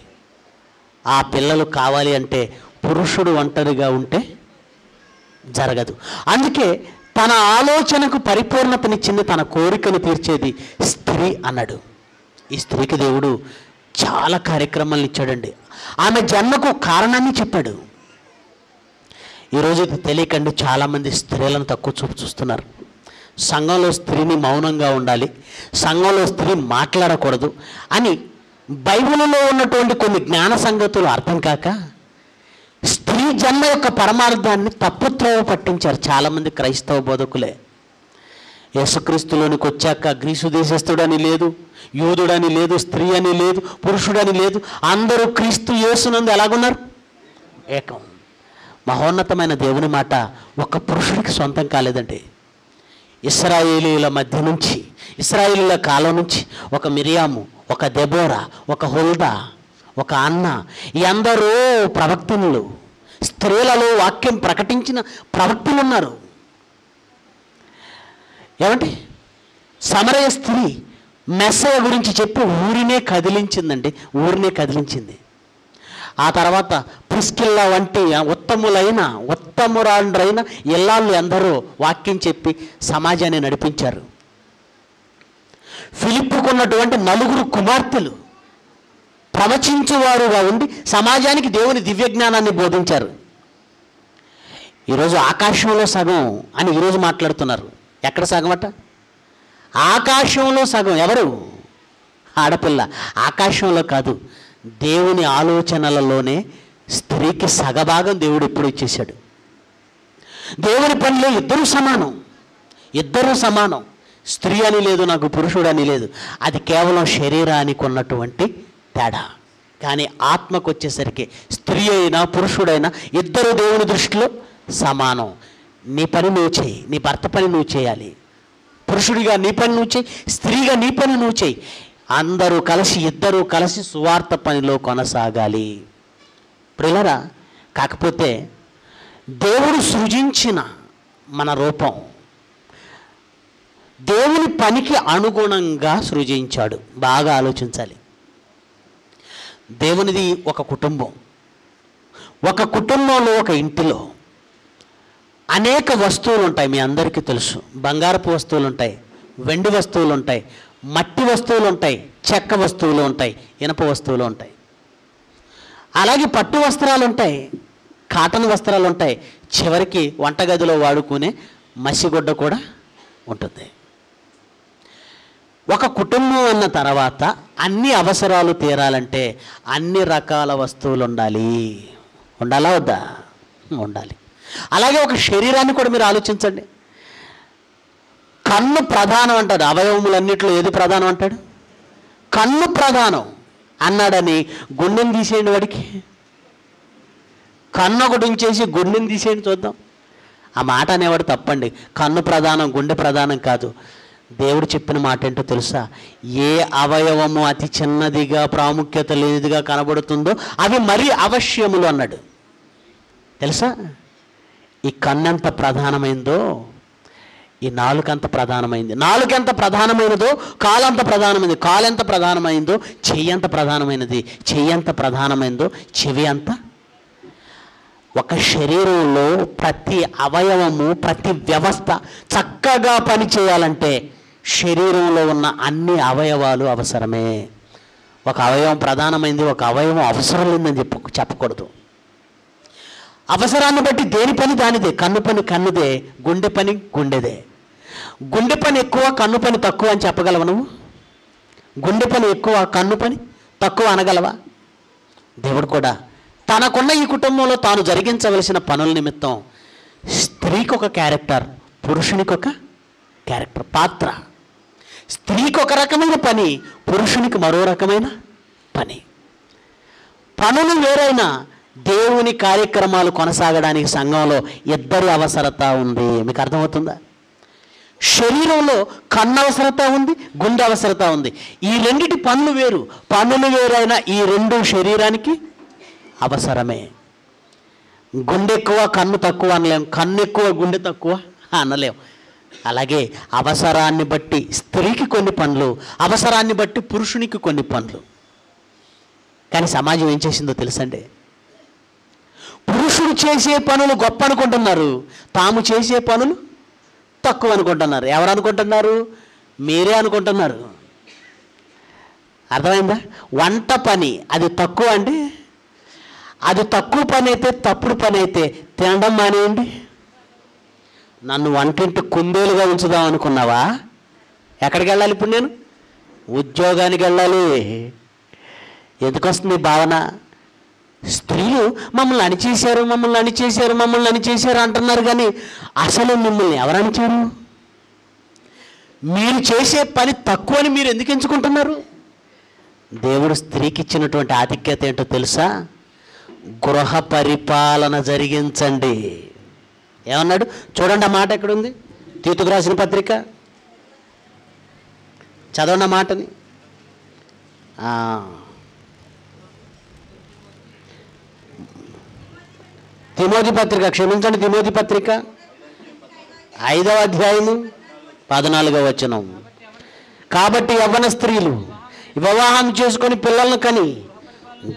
ఆ పిల్లలు కావాలి అంటే పురుషుడు ఒంటరిగా ఉంటే జరగదు. అందుకే తన ఆలోచనకు పరిపూర్ణతనిచ్చింది, తన కోరికను తీర్చేది స్త్రీ అన్నాడు. ఈ స్త్రీకి దేవుడు చాలా కార్యక్రమాలను ఇచ్చాడండి. ఆమె జన్మకు కారణాన్ని చెప్పాడు. ఈరోజు ఇది తెలియకండి చాలామంది స్త్రీలను తక్కువ చూపు చూస్తున్నారు. సంఘంలో స్త్రీని మౌనంగా ఉండాలి, సంఘంలో స్త్రీ మాట్లాడకూడదు అని బైబిల్లో ఉన్నటువంటి కొన్ని జ్ఞాన సంగతులు అర్థం కాక స్త్రీ జన్మ యొక్క పరమార్థాన్ని తప్పుత్రోవ పట్టించారు చాలామంది క్రైస్తవ బోధకులే. యేసుక్రీస్తులోనికి వచ్చాక గ్రీసు దేశస్థుడని లేదు, యూదుడని లేదు, స్త్రీ అని లేదు, పురుషుడని లేదు, అందరూ క్రీస్తు యేసునందు ఎలాగున్నారు? ఏకం. మహోన్నతమైన దేవుని మాట ఒక పురుషుడికి సొంతం కాలేదండి. ఇశ్రాయేలీల మధ్య నుంచి, ఇశ్రాయేలీల కాలం నుంచి ఒక మిరియాము, ఒక దెబోరా, ఒక హుల్దా, ఒక అన్న, ఈ అందరూ ప్రవక్తనులు, స్త్రీలలో వాక్యం ప్రకటించిన ప్రవక్తలు ఉన్నారు. ఏమంటే సమరయ స్త్రీ మెస్సయ గురించి చెప్పి ఊరినే కదిలించిందండి, ఊరినే కదిలించింది. ఆ తర్వాత ప్రిస్కిల్లా వంటి ఉత్తమురాండ్రైన ఇల్లాళ్ళు అందరూ వాక్యం చెప్పి సమాజాన్ని నడిపించారు. ఫిలిప్పుకున్నటువంటి 4 కుమార్తెలు ప్రవచించువారుగా ఉండి సమాజానికి దేవుని దివ్యజ్ఞానాన్ని బోధించారు. ఈరోజు ఆకాశంలో సగం అని ఈరోజు మాట్లాడుతున్నారు. ఎక్కడ సగం అట? ఆకాశంలో సగం. ఎవరు? ఆడపిల్ల. ఆకాశంలో కాదు, దేవుని ఆలోచనలలోనే స్త్రీకి సగభాగం దేవుడు ఎప్పుడు ఇచ్చేశాడు. దేవుని పనిలో ఇద్దరూ సమానం. స్త్రీ అని లేదు, నాకు పురుషుడు అని లేదు. అది కేవలం శరీరానికి ఉన్నటువంటి తేడా. కానీ ఆత్మకు వచ్చేసరికి స్త్రీ అయినా పురుషుడైనా ఇద్దరు దేవుని దృష్టిలో సమానం. నీ పని నువ్వు చేయి, నీ భర్త పని నువ్వు చేయాలి. పురుషుడిగా నీ పని నువ్వు చేయి, స్త్రీగా నీ పని నువ్వు చేయి. ఇద్దరూ కలిసి సువార్త పనిలో కొనసాగాలి. ప్రియులారా, కాకపోతే దేవుడు సృజించిన మన రూపం దేవుని పనికి అనుగుణంగా సృజించాడు. బాగా ఆలోచించాలి. దేవునిది ఒక కుటుంబంలో ఒక ఇంటిలో అనేక వస్తువులు ఉంటాయి. మీ అందరికీ తెలుసు. బంగారపు వస్తువులు ఉంటాయి, వెండి వస్తువులు ఉంటాయి, మట్టి వస్తువులు ఉంటాయి, చెక్క వస్తువులు ఉంటాయి, ఇనప వస్తువులు ఉంటాయి. అలాగే పట్టు వస్త్రాలు ఉంటాయి, కాటన్ వస్త్రాలు ఉంటాయి, చివరికి వంటగదిలో వాడుకునే మసిగుడ్డ కూడా ఉంటుంది. ఒక కుటుంబం అన్న తర్వాత అన్ని అవసరాలు తీరాలంటే అన్ని రకాల వస్తువులు ఉండాలా వద్దా? ఉండాలి. అలాగే ఒక శరీరాన్ని కూడా మీరు ఆలోచించండి. కన్ను ప్రధానం అంటాడు. అవయవములన్నింటిలో ఏది ప్రధానం అంటాడు? కన్ను ప్రధానం అన్నాడని గుండెని తీసేయండి. వాడికి కన్ను ఒకటి ఉంచేసి గుండెని తీసేయండి చూద్దాం. ఆ మాట అనేవాడు తప్పండి. కన్ను ప్రధానం, గుండె ప్రధానం కాదు. దేవుడు చెప్పిన మాట ఏంటో తెలుసా? ఏ అవయవము అతి చిన్నదిగా ప్రాముఖ్యత లేనిదిగా కనబడుతుందో అవి మరీ అవశ్యములు అన్నాడు. తెలుసా? ఈ కన్నంత ప్రధానమైందో ఈ నాలుక అంత ప్రధానమైంది. నాలుక ఎంత ప్రధానమైనదో కాలంత ప్రధానమైంది. కాలెంత ప్రధానమైందో చెయ్యంత ప్రధానమైనది. చెయ్యంత ప్రధానమైందో చెవి అంత. ఒక శరీరంలో ప్రతి అవయవము, ప్రతి వ్యవస్థ చక్కగా పనిచేయాలంటే శరీరంలో ఉన్న అన్ని అవయవాలు అవసరమే. ఒక అవయవం ప్రధానమైంది, ఒక అవయవం అవసరం లేదని చెప్పకూడదు. అవసరాన్ని బట్టి దేని పని దానిదే. కన్ను పని కన్నుదే, గుండె పని గుండెదే. గుండె పని ఎక్కువ, కన్ను పని తక్కువ అని చెప్పగలవా నువ్వు? గుండె పని ఎక్కువ, కన్ను పని తక్కువ అనగలవా? దేవుడు కూడా తనకున్న ఈ కుటుంబంలో తాను జరిగించవలసిన పనుల నిమిత్తం స్త్రీకి ఒక క్యారెక్టర్, పురుషునికి ఒక క్యారెక్టర్, పాత్ర. స్త్రీకి ఒక రకమైన పని, పురుషునికి మరో రకమైన పని. పనులు వేరైనా దేవుని కార్యక్రమాలు కొనసాగడానికి సంఘంలో ఇద్దరి అవసరత ఉంది. మీకు అర్థమవుతుందా? శరీరంలో కన్ను అవసరత ఉంది, గుండె అవసరత ఉంది. ఈ రెండిటి పనులు వేరు. పనులు వేరైనా ఈ రెండు శరీరానికి అవసరమే. గుండె ఎక్కువ కన్ను తక్కువ అనలేం, కన్ను ఎక్కువ గుండె తక్కువ అనలేం. అలాగే అవసరాన్ని బట్టి స్త్రీకి కొన్ని పనులు, అవసరాన్ని బట్టి పురుషునికి కొన్ని పనులు. కానీ సమాజం ఏం చేసిందో తెలుసండి? పురుషుడు చేసే పనులు గొప్ప అనుకుంటున్నారు, తాము చేసే పనులు తక్కువ అనుకుంటున్నారు. ఎవరు అనుకుంటున్నారు? మీరే అనుకుంటున్నారు. అర్థమైందా? వంట పని అది తక్కువ అండి. అది తక్కువ పని అయితే, తప్పుడు పని అయితే తినడం మానేయండి. నన్ను వంటింటి కుందేలుగా ఉంచుదాం అనుకున్నావా? ఎక్కడికి వెళ్ళాలి ఇప్పుడు నేను? ఉద్యోగానికి వెళ్ళాలి. ఎందుకు వస్తుంది భావన? స్త్రీలు మమ్మల్ని అణిచేశారు, మమ్మల్ని అణిచేశారు, మమ్మల్ని అణిచేశారు అంటున్నారు, కానీ అసలు మిమ్మల్ని ఎవరు అణిచారు? మీరు చేసే పని తక్కువ అని మీరు ఎందుకు ఎంచుకుంటున్నారు? దేవుడు స్త్రీకి ఇచ్చినటువంటి ఆధిక్యత ఏంటో తెలుసా? గృహ పరిపాలన జరిగించండి. ఏమన్నాడు చూడండి, ఆ మాట ఎక్కడుంది? తీతుకు రాసిన పత్రిక చదవండి ఆ మాటని. తిమోతి పత్రిక, క్షమించండి, తిమోతి పత్రిక 5వ అధ్యాయము 14వ వచనం. కాబట్టి యవ్వన స్త్రీలు వివాహం చేసుకొని పిల్లలను కని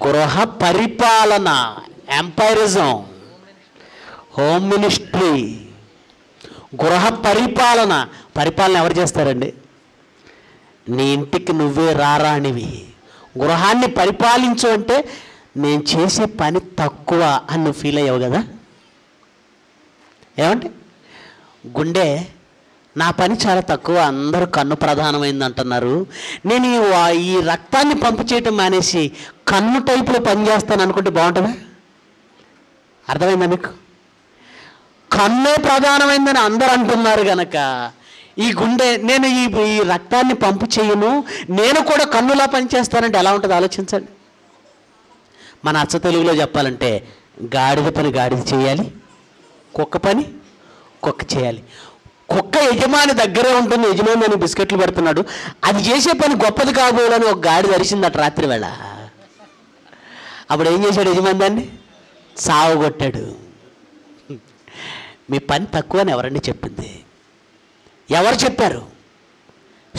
గృహ పరిపాలన, ఎంపైరిజం, హోమ్ మినిస్ట్రీ, గృహ పరిపాలన. పరిపాలన ఎవరు చేస్తారండి? నీ ఇంటికి నువ్వే రారానివి. గృహాన్ని పరిపాలించు అంటే నేను చేసే పని తక్కువ అని నువ్వు ఫీల్ అయ్యావు కదా. ఏమంటే గుండె నా పని చాలా తక్కువ, అందరూ కన్ను ప్రధానమైంది అంటున్నారు, నేను ఈ రక్తాన్ని పంపు చేయటం మానేసి కన్ను టైపులో పనిచేస్తాను అనుకుంటే బాగుంటుందా? అర్థమైందా మీకు? కన్నే ప్రధానమైందని అందరూ అంటున్నారు కనుక ఈ గుండె నేను ఈ రక్తాన్ని పంపు చేయను, నేను కూడా కన్నులా పనిచేస్తానంటే ఎలా ఉంటుంది ఆలోచించండి. మన అచ్చ తెలుగులో చెప్పాలంటే గాడిద పని గాడిద చేయాలి, కుక్క పని కుక్క చేయాలి. కుక్క యజమాని దగ్గరే ఉంటుంది, యజమాని అని బిస్కెట్లు పెడుతున్నాడు, అది చేసే పని గొప్పది కాబోలని ఒక గాడిద అరిసిందట రాత్రి వేళ. అప్పుడు ఏం చేశాడు యజమాని? దాన్ని సావగొట్టాడు. మీ పని తక్కువ అని ఎవరండి చెప్పింది? ఎవరు చెప్పారు?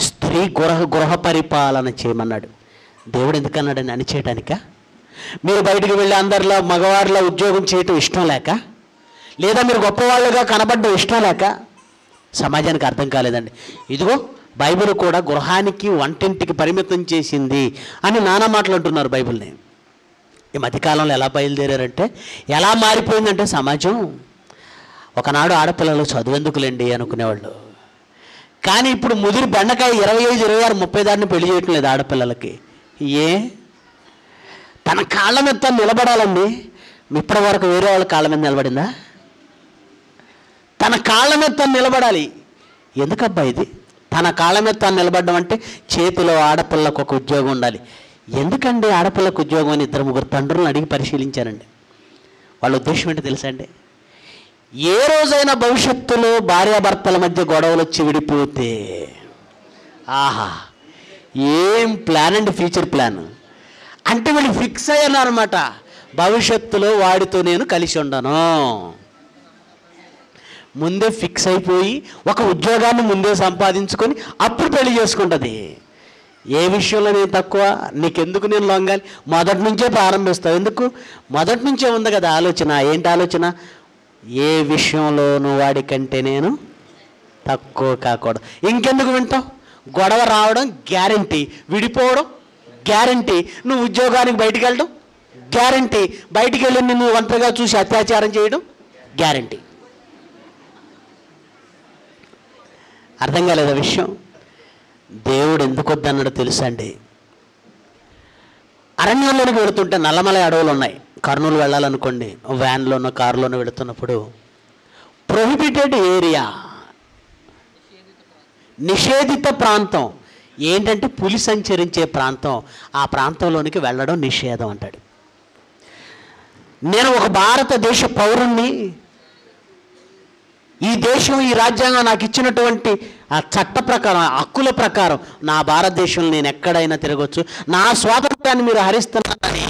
స్త్రీ గృహ పరిపాలన చేయమన్నాడు. దేవుడు ఎందుకన్నాడని అని చేయడానిక? మీరు బయటికి వెళ్ళి అందరిలో మగవారిలో ఉద్యోగం చేయటం ఇష్టం లేక, లేదా మీరు గొప్పవాళ్ళుగా కనబడడం ఇష్టం లేక? సమాజానికి అర్థం కాలేదండి. ఇదిగో బైబిల్ కూడా గృహానికి, వంటింటికి పరిమితం చేసింది అని నానా మాట్లాడుతున్నారు బైబిల్ని. ఈ మధ్యకాలంలో ఎలా బయలుదేరారంటే, ఎలా మారిపోయిందంటే సమాజం, ఒకనాడు ఆడపిల్లలు చదువెందుకులేండి అనుకునేవాళ్ళు, కానీ ఇప్పుడు ముదిరి బెండకాయ 25, 26, 30 దాటిని పెళ్లి చేయటం లేదు ఆడపిల్లలకి. ఏ తన కాళ్ళ మీద తను నిలబడాలండి. ఇప్పటి వరకు వేరే వాళ్ళ కాళ్ళ మీద నిలబడిందా? తన కాళ్ళ మీద తను నిలబడాలి. ఎందుకబ్బా ఇది? తన కాళ్ళ మీద తను నిలబడడం అంటే చేతిలో ఆడపిల్లకు ఒక ఉద్యోగం ఉండాలి. ఎందుకండి ఆడపిల్లకు ఉద్యోగం అని 2-3 తండ్రులను అడిగి పరిశీలించానండి. వాళ్ళ ఉద్దేశం ఏంటో తెలుసా అండి? ఏ రోజైనా భవిష్యత్తులో భార్యాభర్తల మధ్య గొడవలు వచ్చి విడిపోతే, ఆహా ఏం ప్లాన్ అండి, ఫ్యూచర్ ప్లాన్ అంటే వీళ్ళు ఫిక్స్ అయ్యారు అనమాట. భవిష్యత్తులో వాడితో నేను కలిసి ఉండను. ముందే ఫిక్స్ అయిపోయి ఒక ఉద్యోగాన్ని ముందే సంపాదించుకొని అప్పుడు పెళ్లి చేసుకుంటుంది. ఏ విషయంలో నేను తక్కువ, నీకెందుకు నేను లొంగాలి, మొదటి నుంచే ప్రారంభిస్తావు. ఎందుకు? మొదటి నుంచే ఉంది కదా ఆలోచన. ఏంటి ఆలోచన? ఏ విషయంలోనూ వాడికంటే నేను తక్కువ కాకూడదు. ఇంకెందుకు వింటావు? గొడవ రావడం గ్యారంటీ, విడిపోవడం గ్యారంటీ, నువ్వు ఉద్యోగానికి బయటికి వెళ్ళడం గ్యారంటీ, బయటికి వెళ్ళి నువ్వు ఒంటరిగా చూసి అత్యాచారం చేయడం గ్యారంటీ. అర్థం కాలేదా విషయం? దేవుడు ఎందుకు వద్దన్నాడో తెలుసా అండి? అరణ్యంలోనికి వెళుతుంటే నల్లమల అడవులు ఉన్నాయి. కర్నూలు వెళ్ళాలనుకోండి, వ్యాన్లోనో కారులోనో వెళుతున్నప్పుడు ప్రొహిబిటెడ్ ఏరియా, నిషేధిత ప్రాంతం ఏంటంటే పులి సంచరించే ప్రాంతం, ఆ ప్రాంతంలోనికి వెళ్ళడం నిషేధం అంటాడు. నేను ఒక భారతదేశ పౌరుణ్ణి, ఈ దేశం, ఈ రాజ్యాంగం నాకు ఇచ్చినటువంటి ఆ చట్ట ప్రకారం, హక్కుల ప్రకారం నా భారతదేశంలో నేను ఎక్కడైనా తిరగవచ్చు, నా స్వాతంత్రాన్ని మీరు హరిస్తున్నారని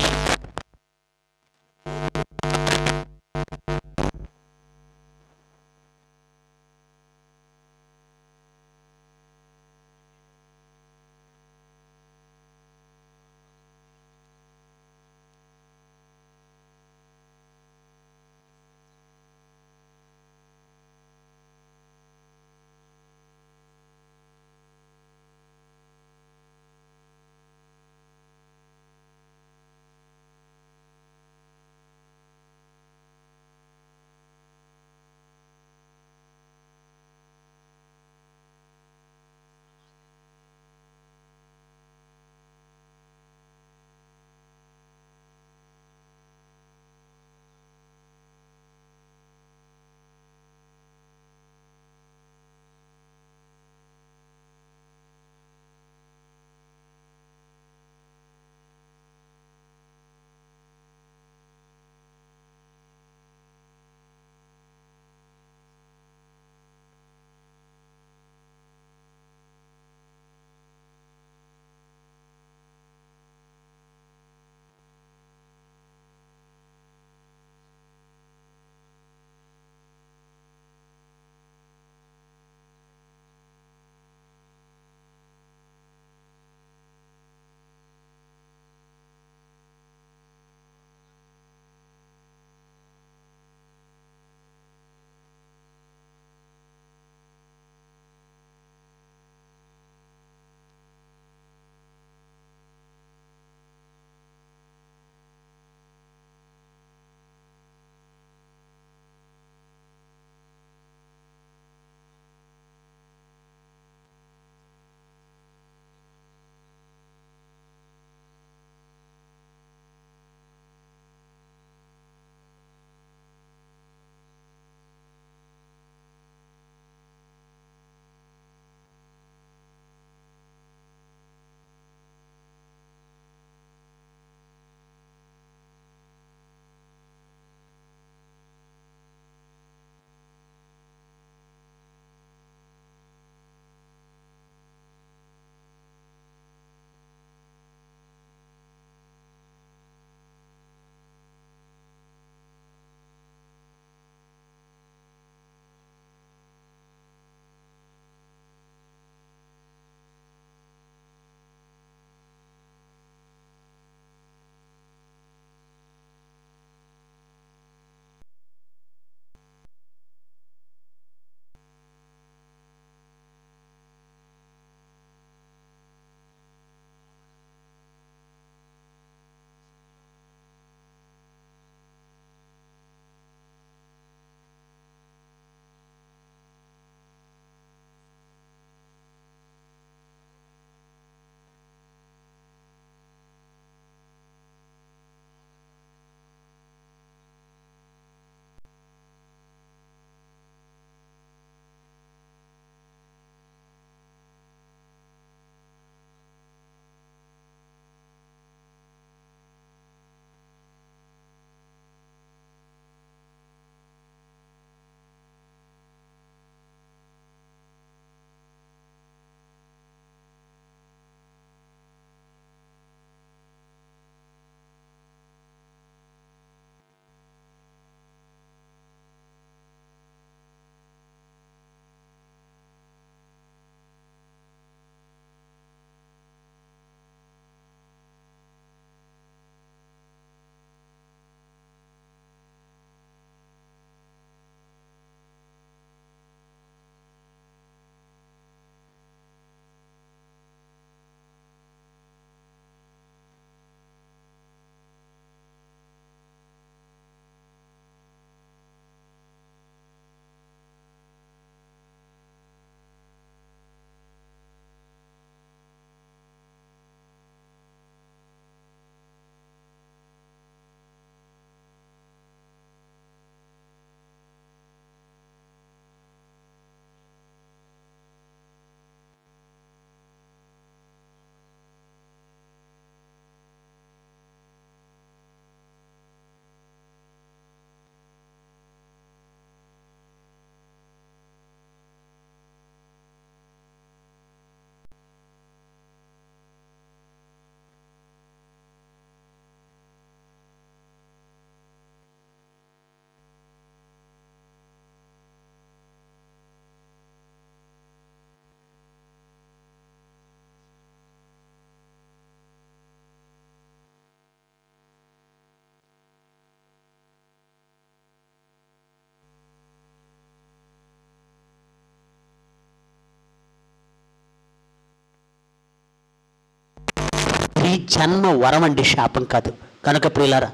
జన్మ వరం అండి, శాపం కాదు. కనుక ప్రియులారా,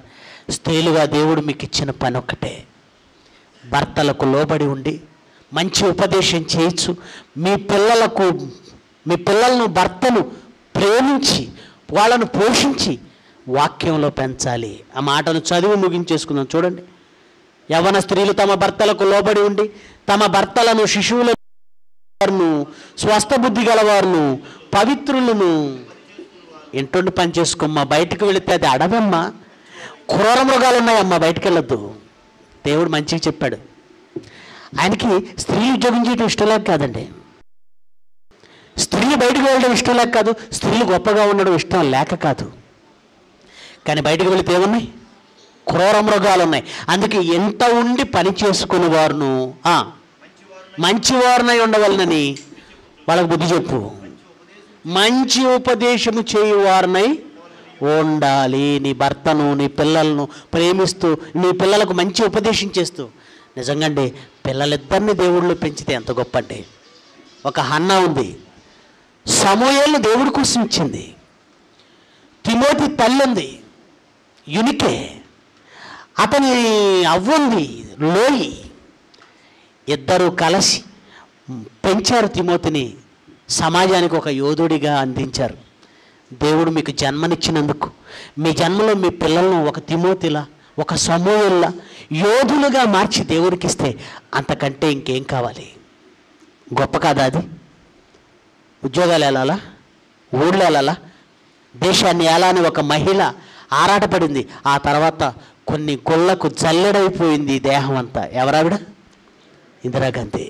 స్త్రీలుగా దేవుడు మీకు ఇచ్చిన పని ఒక్కటే, భర్తలకు లోబడి ఉండి మంచి ఉపదేశం చేయొచ్చు. మీ పిల్లలను భర్తను ప్రేమించి వాళ్ళను పోషించి వాక్యంలో పెంచాలి. ఆ మాటను చదివి ముగించేసుకుందాం. చూడండి, యవ్వన స్త్రీలు తమ భర్తలకు లోబడి ఉండి తమ భర్తలను శిశువులను, స్వస్థ బుద్ధి గలవారును, పవిత్రులను ఇంటుండి పని చేసుకోమ్మా. బయటకు వెళితే అది అడవమ్మా, క్రూర మృగాలు ఉన్నాయమ్మా, బయటకు వెళ్ళొద్దు. దేవుడు మంచిగా చెప్పాడు. ఆయనకి స్త్రీలు ఉద్యోగం చేయడం ఇష్టం లేక కాదండి, స్త్రీలు బయటకు వెళ్ళడం ఇష్టం లేక కాదు, స్త్రీలు గొప్పగా ఉండడం ఇష్టం లేక కాదు. కానీ బయటకు వెళితే ఏమున్నాయి? క్రూర మృగాలు ఉన్నాయి. అందుకే ఎంత ఉండి పని చేసుకునే వారును మంచివారునై ఉండవలనని వాళ్ళకు బుద్ధి చెప్పు. మంచి ఉపదేశము చేయువారునై ఉండాలి. నీ భర్తను, నీ పిల్లలను ప్రేమిస్తూ, నీ పిల్లలకు మంచి ఉపదేశం చేస్తూ. నిజంగా అండి, పిల్లలిద్దరిని దేవుళ్ళు పెంచితే ఎంత గొప్ప అండి. ఒక హన్నా ఉంది, సమూయేలును దేవుడి కోసం ఇచ్చింది. తిమోతి తల్లి ఉంది, యునికే. అతని అవ్వుంది, లోయి. ఇద్దరూ కలిసి పెంచారు తిమోతిని, సమాజానికి ఒక యోధుడిగా అందించారు. దేవుడు మీకు జన్మనిచ్చినందుకు మీ జన్మలో మీ పిల్లలను ఒక తిమోతిలా, ఒక సమూయేలులా యోధులుగా మార్చి దేవుడికి ఇస్తే అంతకంటే ఇంకేం కావాలి? గొప్ప కాదా అది? ఉద్యోగాలు వెళ్ళాలా, ఊళ్ళో వెళ్ళాలా, దేశాన్ని ఎలా అని ఒక మహిళ ఆరాటపడింది. ఆ తర్వాత కొన్ని గుళ్ళకు జల్లెడైపోయింది దేహం అంతా. ఎవరావిడ? ఇందిరాగాంధీ.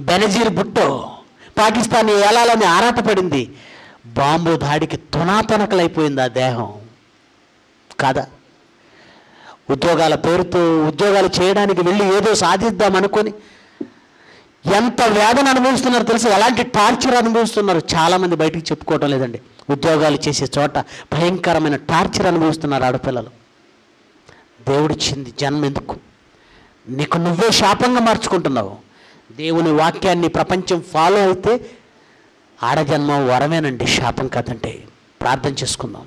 బెనజీర్ భుట్టో పాకిస్తాన్ ఏలాలని ఆరాటపడింది. బాంబు దాడికి తునాతునకలైపోయింది ఆ దేహం. కాదా? ఉద్యోగాల పేరుతో ఉద్యోగాలు చేయడానికి వెళ్ళి ఏదో సాధిద్దామనుకొని ఎంత వేదన అనుభవిస్తున్నారో తెలుసు. ఎలాంటి టార్చర్ అనుభవిస్తున్నారు చాలామంది బయటికి చెప్పుకోవటం లేదండి. ఉద్యోగాలు చేసే చోట భయంకరమైన టార్చర్ అనుభవిస్తున్నారు ఆడపిల్లలు. దేవుడిచ్చింది జన్మ ఎందుకు? నీకు నువ్వే శాపంగా మార్చుకుంటున్నావు. దేవుని వాక్యాన్ని ప్రపంచం ఫాలో అయితే ఆడజన్మ వరమేనండి, శాపం కాదంటే. ప్రార్థన చేసుకుందాం.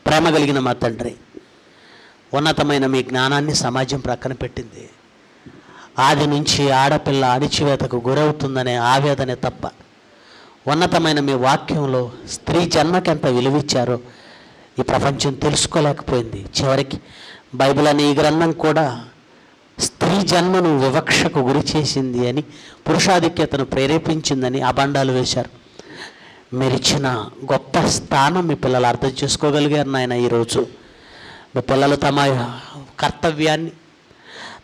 ప్రేమ కలిగిన మా తండ్రి, ఉన్నతమైన మీ జ్ఞానాన్ని సమాజం ప్రక్కన పెట్టింది. ఆది నుంచి ఆడపిల్ల అణిచివేతకు గురవుతుందనే ఆవేదనే తప్ప ఉన్నతమైన మీ వాక్యంలో స్త్రీ జన్మకి ఎంత విలువిచ్చారో ఈ ప్రపంచం తెలుసుకోలేకపోయింది. చివరికి బైబిల్ అనే ఈ గ్రంథం కూడా స్త్రీ జన్మను వివక్షకు గురి చేసింది అని, పురుషాధిక్యతను ప్రేరేపించిందని అబండాలు వేశారు. మీరిచ్చిన గొప్ప స్థానం మీ పిల్లలు అర్థం చేసుకోగలిగారు నాయన. ఈరోజు మీ పిల్లలు తమ కర్తవ్యాన్ని,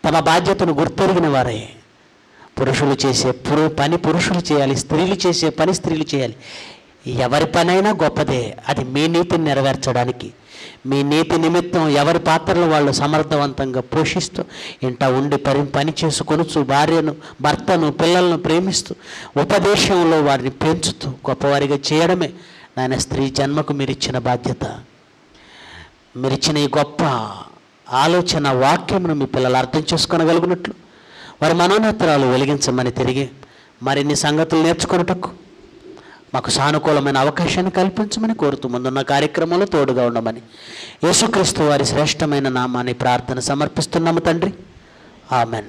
తమ బాధ్యతను గుర్తెరిగిన వారే. పురుషులు చేసే పని పురుషులు చేయాలి, స్త్రీలు చేసే పని స్త్రీలు చేయాలి. ఎవరి పనైనా గొప్పదే, అది మీ నీతిని నెరవేర్చడానికి. మీ నీతి నిమిత్తం ఎవరి పాత్రలు వాళ్ళు సమర్థవంతంగా పోషిస్తూ ఇంట ఉండి పని చేసుకొనుచు భార్యను, భర్తను, పిల్లలను ప్రేమిస్తూ ఉపదేశంలో వారిని పెంచుతూ గొప్పవారిగా చేయడమే నాయన స్త్రీ జన్మకు మీరిచ్చిన బాధ్యత. మీరిచ్చిన ఈ గొప్ప ఆలోచన వాక్యమును మీ పిల్లలు అర్థం చేసుకోగలిగినట్లు వారి మనోనేత్రాలు వెలిగించమని, తిరిగి మరిన్ని సంగతులు నేర్చుకున్నటకు మాకు సానుకూలమైన అవకాశాన్ని కల్పించమని కోరుతూ ముందున్న కార్యక్రమంలో తోడుగా ఉండమని యేసుక్రీస్తు వారి శ్రేష్టమైన నామాన్ని ప్రార్థన సమర్పిస్తున్నాము తండ్రి. ఆమెన్.